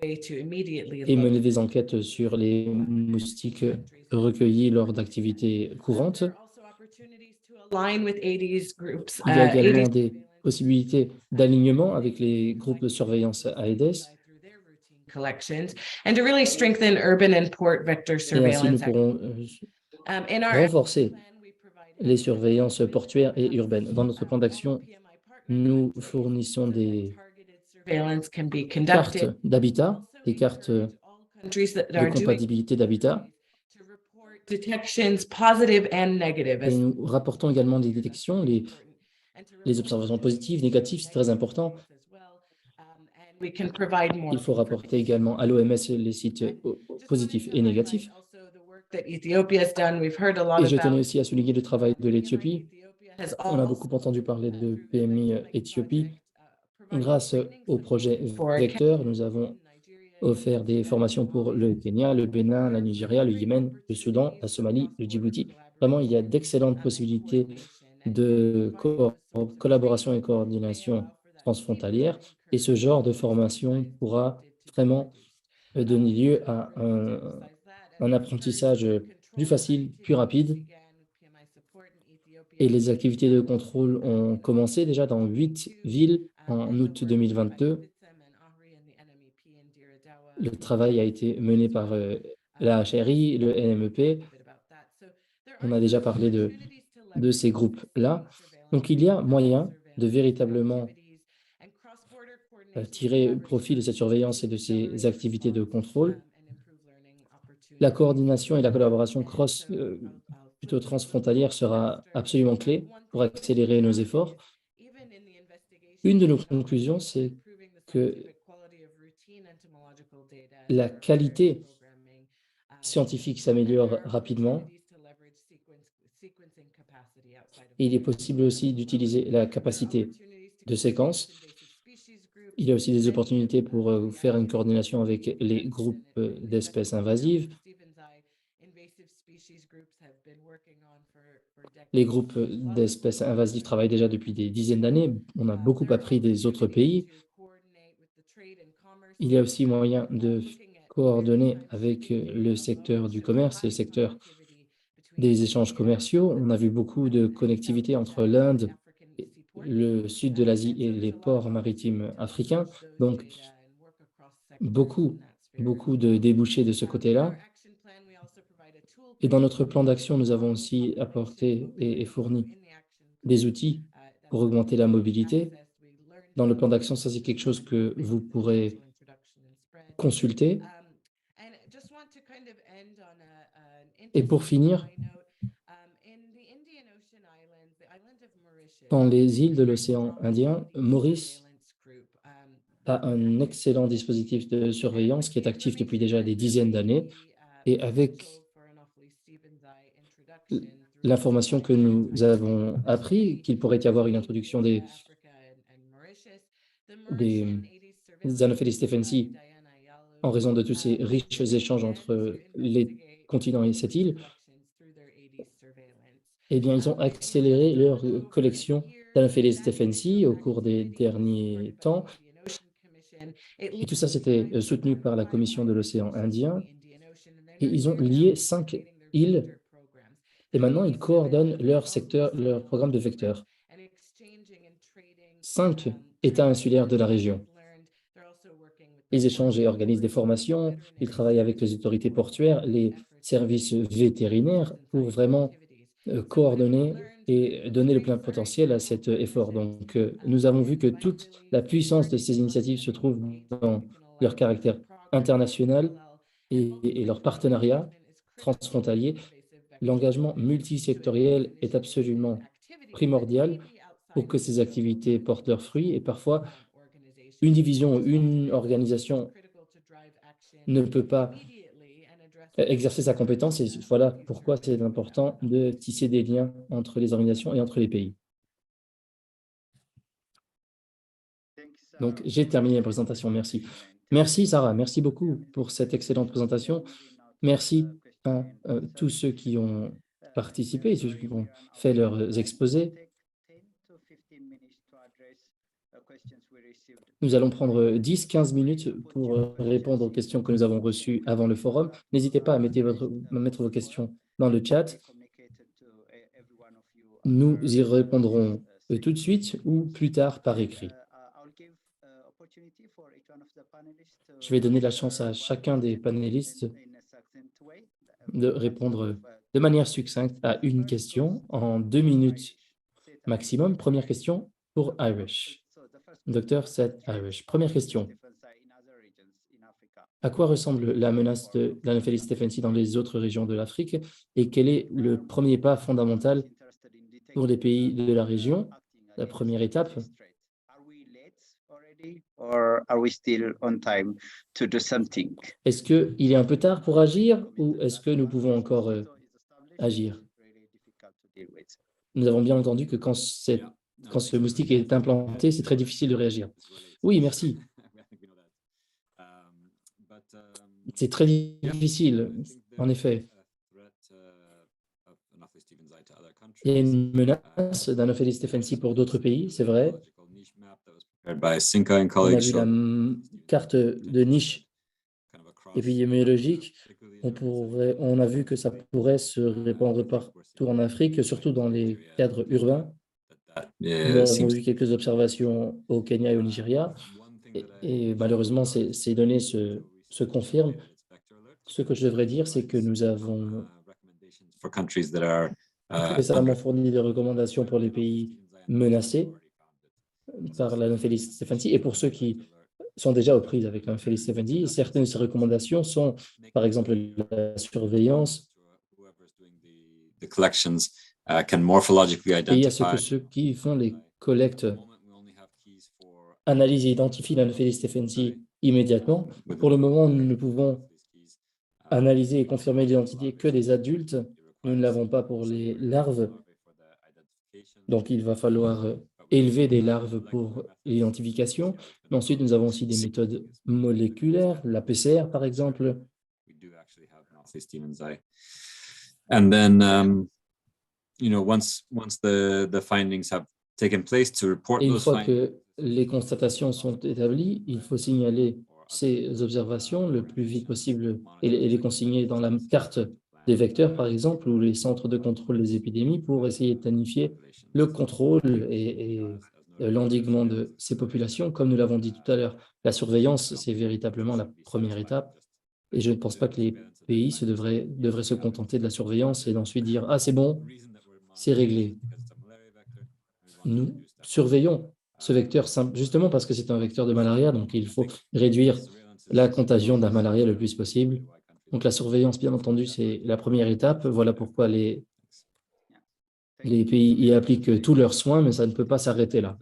et mener des enquêtes sur les moustiques recueillis lors d'activités courantes. Il y a également des possibilités d'alignement avec les groupes de surveillance Aedes. Et ainsi, nous pourrons renforcer les surveillances portuaires et urbaines. Dans notre plan d'action, nous fournissons des cartes d'habitat, des cartes de compatibilité d'habitat. Et nous rapportons également des détections, les observations positives, négatives, c'est très important. Il faut rapporter également à l'OMS les sites positifs et négatifs. Et je tenais aussi à souligner le travail de l'Éthiopie. On a beaucoup entendu parler de PMI Éthiopie. Grâce au projet Vecteur, nous avons offert des formations pour le Kenya, le Bénin, la Nigeria, le Yémen, le Soudan, la Somalie, le Djibouti. Vraiment, il y a d'excellentes possibilités de collaboration et coordination transfrontalière. Et ce genre de formation pourra vraiment donner lieu à un apprentissage plus facile, plus rapide. Et les activités de contrôle ont commencé déjà dans 8 villes en août 2022. Le travail a été mené par la HRI, le NMEP. On a déjà parlé de ces groupes-là. Donc, il y a moyen de véritablement tirer profit de cette surveillance et de ces activités de contrôle. La coordination et la collaboration plutôt transfrontalière sera absolument clé pour accélérer nos efforts. Une de nos conclusions, c'est que la qualité scientifique s'améliore rapidement. Et il est possible aussi d'utiliser la capacité de séquence. Il y a aussi des opportunités pour faire une coordination avec les groupes d'espèces invasives. Les groupes d'espèces invasives travaillent déjà depuis des dizaines d'années. On a beaucoup appris des autres pays. Il y a aussi moyen de coordonner avec le secteur du commerce et le secteur des échanges commerciaux. On a vu beaucoup de connectivité entre l'Inde, le sud de l'Asie et les ports maritimes africains. Donc, beaucoup de débouchés de ce côté-là. Et dans notre plan d'action, nous avons aussi apporté et fourni des outils pour augmenter la mobilité. Dans le plan d'action, ça c'est quelque chose que vous pourrez consulter. Et pour finir, dans les îles de l'océan Indien, Maurice a un excellent dispositif de surveillance qui est actif depuis déjà des dizaines d'années. Et avec l'information que nous avons appris, qu'il pourrait y avoir une introduction des Anopheles stephensi en raison de tous ces riches échanges entre les continents et cette île, eh bien, ils ont accéléré leur collection d'Anopheles stephensi au cours des derniers temps. Et tout ça, c'était soutenu par la Commission de l'océan Indien. Et ils ont lié 5 îles. Et maintenant, ils coordonnent leur secteur, leur programme de vecteurs. 5 États insulaires de la région. Ils échangent et organisent des formations. Ils travaillent avec les autorités portuaires, les services vétérinaires pour vraiment coordonner et donner le plein potentiel à cet effort. Donc, nous avons vu que toute la puissance de ces initiatives se trouve dans leur caractère international et leur partenariat transfrontalier. L'engagement multisectoriel est absolument primordial pour que ces activités portent leurs fruits et parfois, une division, une organisation ne peut pas exercer sa compétence et voilà pourquoi c'est important de tisser des liens entre les organisations et entre les pays. Donc, j'ai terminé la présentation. Merci. Merci, Sarah. Merci beaucoup pour cette excellente présentation. Merci à tous ceux qui ont participé, ceux qui ont fait leurs exposés. Nous allons prendre 10-15 minutes pour répondre aux questions que nous avons reçues avant le forum. N'hésitez pas à mettre vos questions dans le chat. Nous y répondrons tout de suite ou plus tard par écrit. Je vais donner la chance à chacun des panélistes de répondre de manière succincte à une question en 2 minutes maximum. Première question pour Irish. Dr. Seth Irish. Première question. À quoi ressemble la menace de l'Anopheles stephensi dans les autres régions de l'Afrique et quel est le premier pas fondamental pour les pays de la région? La première étape. Est-ce qu'il est un peu tard pour agir ou est-ce que nous pouvons encore agir? Nous avons bien entendu que quand ce moustique est implanté, c'est très difficile de réagir. Oui, merci. C'est très difficile, en effet. Il y a une menace d'Anopheles stephensi pour d'autres pays, c'est vrai. On a vu la carte de niche épidémiologique on a vu que ça pourrait se répandre partout en Afrique, surtout dans les cadres urbains. Nous avons vu quelques observations au Kenya et au Nigeria, et malheureusement, ces données se confirment. Ce que je devrais dire, c'est que nous avons récemment fourni des recommandations pour les pays menacés par l'anophelie stephensi et pour ceux qui sont déjà aux prises avec l'anophelie stephensi. Certaines de ces recommandations sont, par exemple, la surveillance. Et il y a ce que ceux qui font les collectes analysent et identifient l'anophelie stephensi immédiatement. Pour le moment, nous ne pouvons analyser et confirmer l'identité que des adultes. Nous ne l'avons pas pour les larves. Donc, il va falloir élever des larves pour l'identification. Mais ensuite, nous avons aussi des méthodes moléculaires, la PCR par exemple. And then, once the findings have taken place, to report Et une those fois findings. que les constatations sont établies, il faut signaler ces observations le plus vite possible et les consigner dans la carte des vecteurs, par exemple, ou les centres de contrôle des épidémies pour essayer de planifier le contrôle et l'endiguement de ces populations. Comme nous l'avons dit tout à l'heure, la surveillance, c'est véritablement la première étape. Et je ne pense pas que les pays devraient se contenter de la surveillance et d'ensuite dire « Ah, c'est bon, c'est réglé ». Nous surveillons ce vecteur justement parce que c'est un vecteur de malaria, donc il faut réduire la contagion de la malaria le plus possible. Donc la surveillance, bien entendu, c'est la première étape. Voilà pourquoi les pays y appliquent tous leurs soins, mais ça ne peut pas s'arrêter là.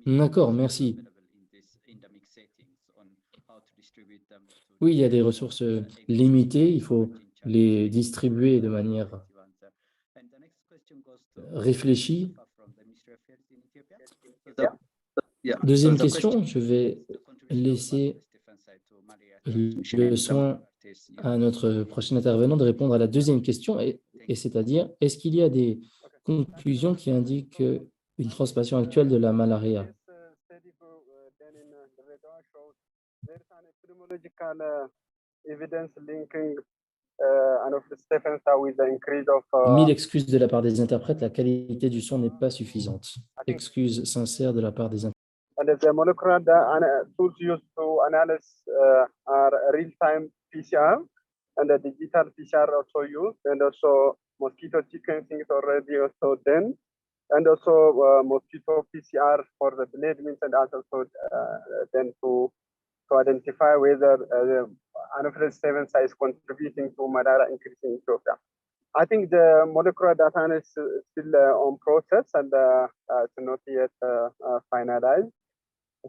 D'accord, merci. Oui, il y a des ressources limitées, il faut les distribuer de manière réfléchie. Deuxième question, je vais laisser le soin à notre prochain intervenant de répondre à la deuxième question, et c'est-à-dire, est-ce qu'il y a des conclusions qui indiquent une transmission actuelle de la malaria? Evidence linking Anopheles stephensi with the increase of 1000 excuses de la part des interprètes, la qualité du son n'est pas suffisante. Excuses sincères de la part des interprètes. and the molecular tools used to analyze are real-time PCR and the digital PCR also used, and also mosquito sequencing is already also done, and also mosquito PCR for the blade means and also then to identify whether Anopheles stephensi is contributing to malaria increase in Ethiopia. I think the molecular data is still on process and it's not yet finalized.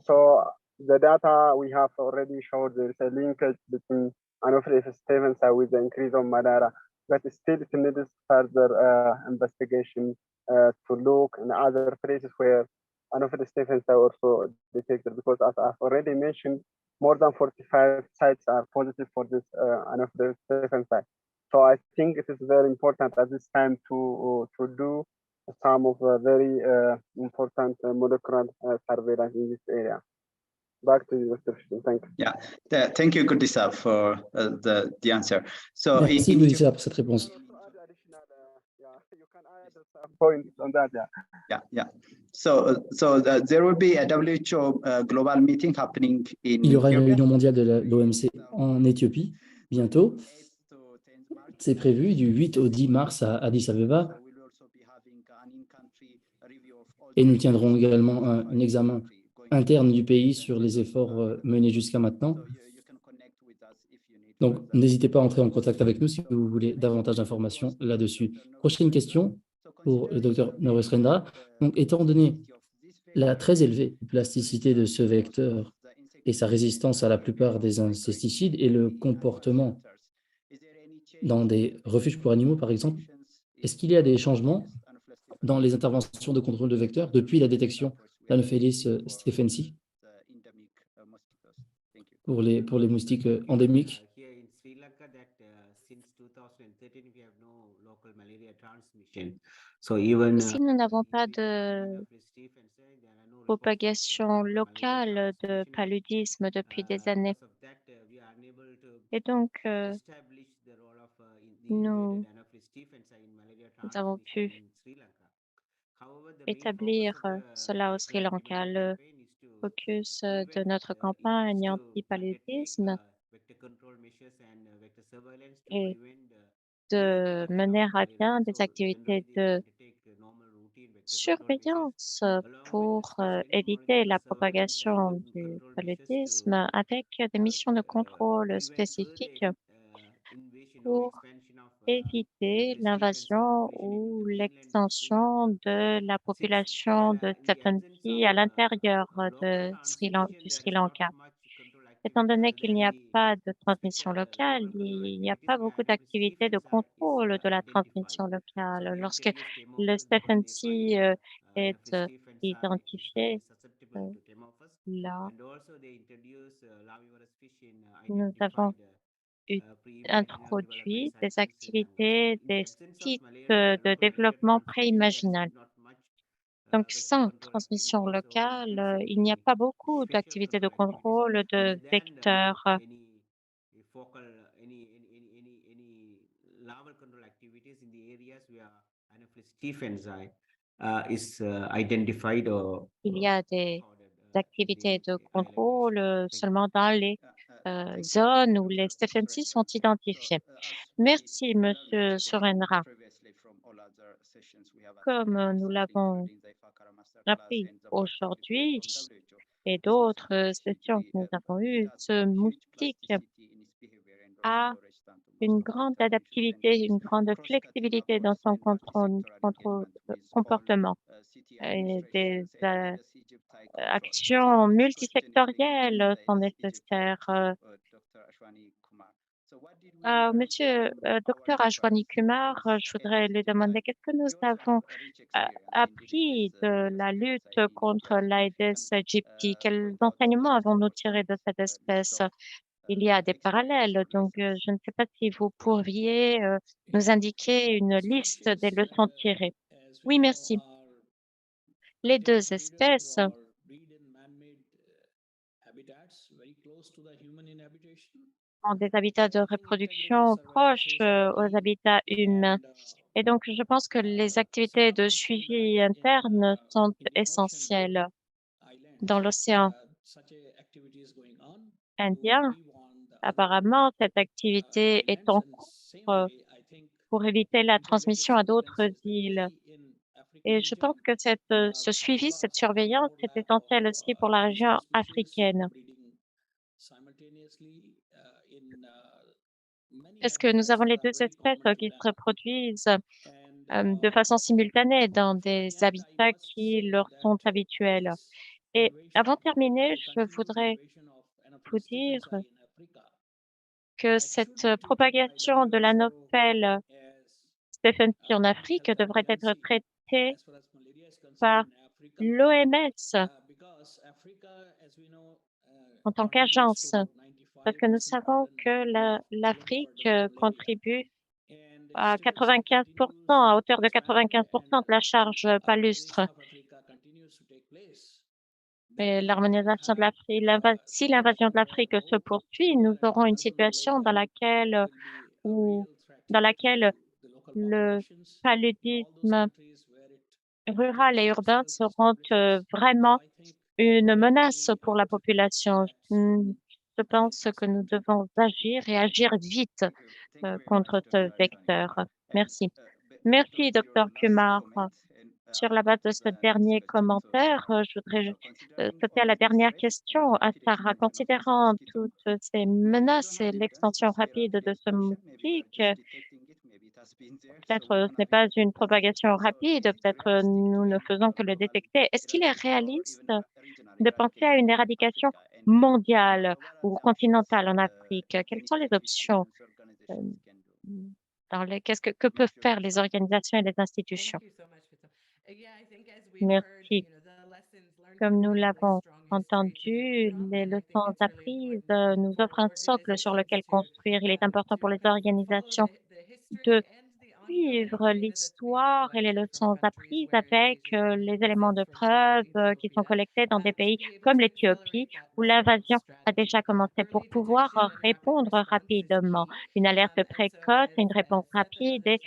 So the data we have already showed there is a linkage between Anopheles stephensi with the increase of malaria, but still it needs further investigation to look in other places where Anopheles stephensi are also detected, because as I've already mentioned, more than 45 sites are positive for this Anopheles stephensi. So I think it is very important at this time to do some of very important molecular surveillance in this area. Back to you, Mr. Fisher. Thank you. Yeah, thank you, Goodisa, for the answer. So Merci, Goodisa, pour cette réponse. You can add some points on that. Yeah. So there will be a WHO global meeting happening in Il y aura une Ethiopia. réunion mondiale de l'OMC en Éthiopie bientôt. C'est prévu du 8 au 10 mars à Addis Abeba. Et nous tiendrons également un examen interne du pays sur les efforts menés jusqu'à maintenant. Donc, n'hésitez pas à entrer en contact avec nous si vous voulez davantage d'informations là-dessus. Prochaine question pour le docteur Nareswendra. Donc, étant donné la très élevée plasticité de ce vecteur et sa résistance à la plupart des insecticides et le comportement dans des refuges pour animaux, par exemple, est-ce qu'il y a des changements dans les interventions de contrôle de vecteurs depuis la détection d'Anopheles stephensi pour les moustiques endémiques? Ici, nous n'avons pas de propagation locale de paludisme depuis des années. Et donc, nous avons pu établir cela au Sri Lanka. Le focus de notre campagne anti-paludisme est de mener à bien des activités de surveillance pour éviter la propagation du paludisme avec des missions de contrôle spécifiques pour éviter l'invasion ou l'extension de la population de Stephen à l'intérieur du Sri Lanka. Étant donné qu'il n'y a pas de transmission locale, il n'y a pas beaucoup d'activités de contrôle de la transmission locale. Lorsque le Stephen est identifié, là, nous avons introduit des activités, des sites de développement préimaginal. Donc, sans transmission locale, il n'y a pas beaucoup d'activités de contrôle de vecteurs. Il y a des activités de contrôle seulement dans les zones où les Stephensi sont identifiés. Merci, Monsieur Surendra. Comme nous l'avons appris aujourd'hui et d'autres sessions que nous avons eues, ce moustique a une grande adaptivité, une grande flexibilité dans son comportement. Et des actions multisectorielles sont nécessaires. Monsieur Dr Ashwani Kumar, je voudrais lui demander qu'est-ce que nous avons appris de la lutte contre l'Aedes aegypti? Quels enseignements avons-nous tirés de cette espèce? Il y a des parallèles, donc je ne sais pas si vous pourriez nous indiquer une liste des leçons tirées. Oui, merci. Les deux espèces ont des habitats de reproduction proches aux habitats humains. Et donc, je pense que les activités de suivi interne sont essentielles. Dans l'océan Indien, apparemment, cette activité est en cours pour éviter la transmission à d'autres îles. Et je pense que ce suivi, cette surveillance est essentielle aussi pour la région africaine. Est-ce que nous avons les deux espèces qui se reproduisent de façon simultanée dans des habitats qui leur sont habituels? Et avant de terminer, je voudrais vous dire que cette propagation de l'Anophèle stephensi en Afrique devrait être traitée par l'OMS en tant qu'agence, parce que nous savons que l'Afrique contribue à 95%, à hauteur de 95% de la charge palustre. Et l'harmonisation de l'Afrique, si l'invasion de l'Afrique se poursuit, nous aurons une situation dans laquelle le paludisme rural et urbain seront vraiment une menace pour la population. Je pense que nous devons agir et agir vite contre ce vecteur. Merci. Merci, Dr Kumar. Sur la base de ce dernier commentaire, je voudrais sauter à la dernière question. Sarah, considérant toutes ces menaces et l'extension rapide de ce moustique, peut-être ce n'est pas une propagation rapide, peut-être nous ne faisons que le détecter. Est-ce qu'il est réaliste de penser à une éradication mondiale ou continentale en Afrique? Quelles sont les options que peuvent faire les organisations et les institutions? Merci. Comme nous l'avons entendu, les leçons apprises nous offrent un socle sur lequel construire. Il est important pour les organisations de suivre l'histoire et les leçons apprises avec les éléments de preuve qui sont collectés dans des pays comme l'Éthiopie, où l'invasion a déjà commencé pour pouvoir répondre rapidement. Une alerte précoce et une réponse rapide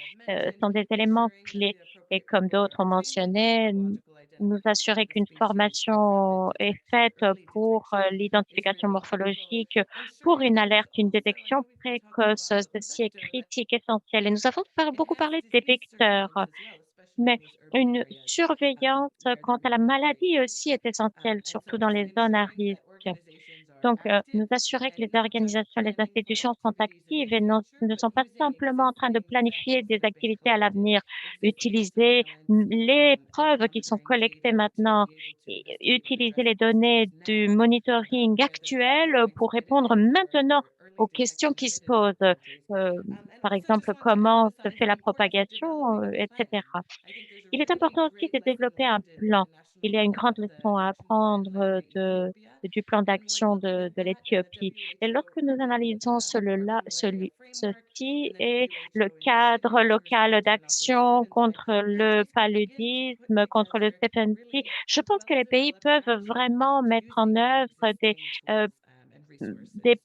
sont des éléments clés. Et comme d'autres ont mentionné, nous assurer qu'une formation est faite pour l'identification morphologique, pour une alerte, une détection précoce. Ceci est critique, essentiel. Et nous avons beaucoup parlé des vecteurs, mais une surveillance quant à la maladie aussi est essentielle, surtout dans les zones à risque. Donc, nous assurer que les organisations, les institutions sont actives et ne sont pas simplement en train de planifier des activités à l'avenir, utiliser les preuves qui sont collectées maintenant, et utiliser les données du monitoring actuel pour répondre maintenant aux questions qui se posent. Par exemple, comment se fait la propagation, etc. Il est important aussi de développer un plan. Il y a une grande leçon à apprendre du plan d'action de l'Éthiopie. Et lorsque nous analysons ceci et le cadre local d'action contre le paludisme, contre le CFNC, je pense que les pays peuvent vraiment mettre en œuvre euh, des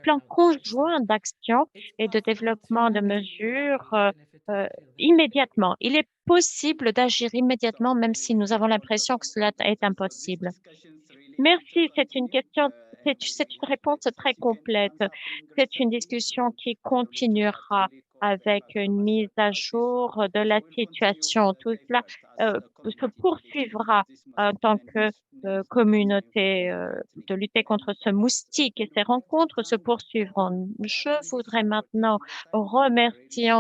plans conjoints d'action et de développement de mesures immédiatement. Il est possible d'agir immédiatement, même si nous avons l'impression que cela est impossible. Merci, c'est une question, c'est une réponse très complète. C'est une discussion qui continuera avec une mise à jour de la situation. Tout cela se poursuivra en tant que communauté de lutter contre ce moustique et ces rencontres se poursuivront. Je voudrais maintenant remercier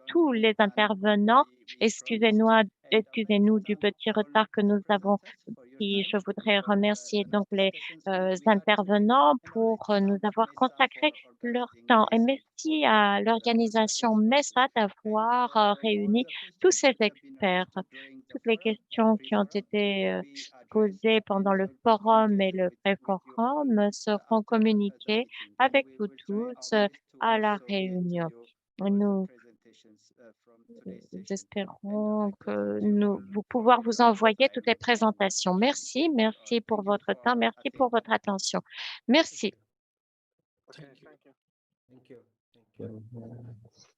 tous les intervenants. Excusez-nous du petit retard que nous avons. Et je voudrais remercier donc les intervenants pour nous avoir consacré leur temps. Et merci à l'organisation MESA d'avoir réuni tous ces experts. Toutes les questions qui ont été posées pendant le forum et le pré-forum seront communiquées avec vous tous à la réunion. Nous espérons que vous pouvoir vous envoyer toutes les présentations. Merci, merci pour votre temps, merci pour votre attention. Merci. Okay, thank you. Thank you.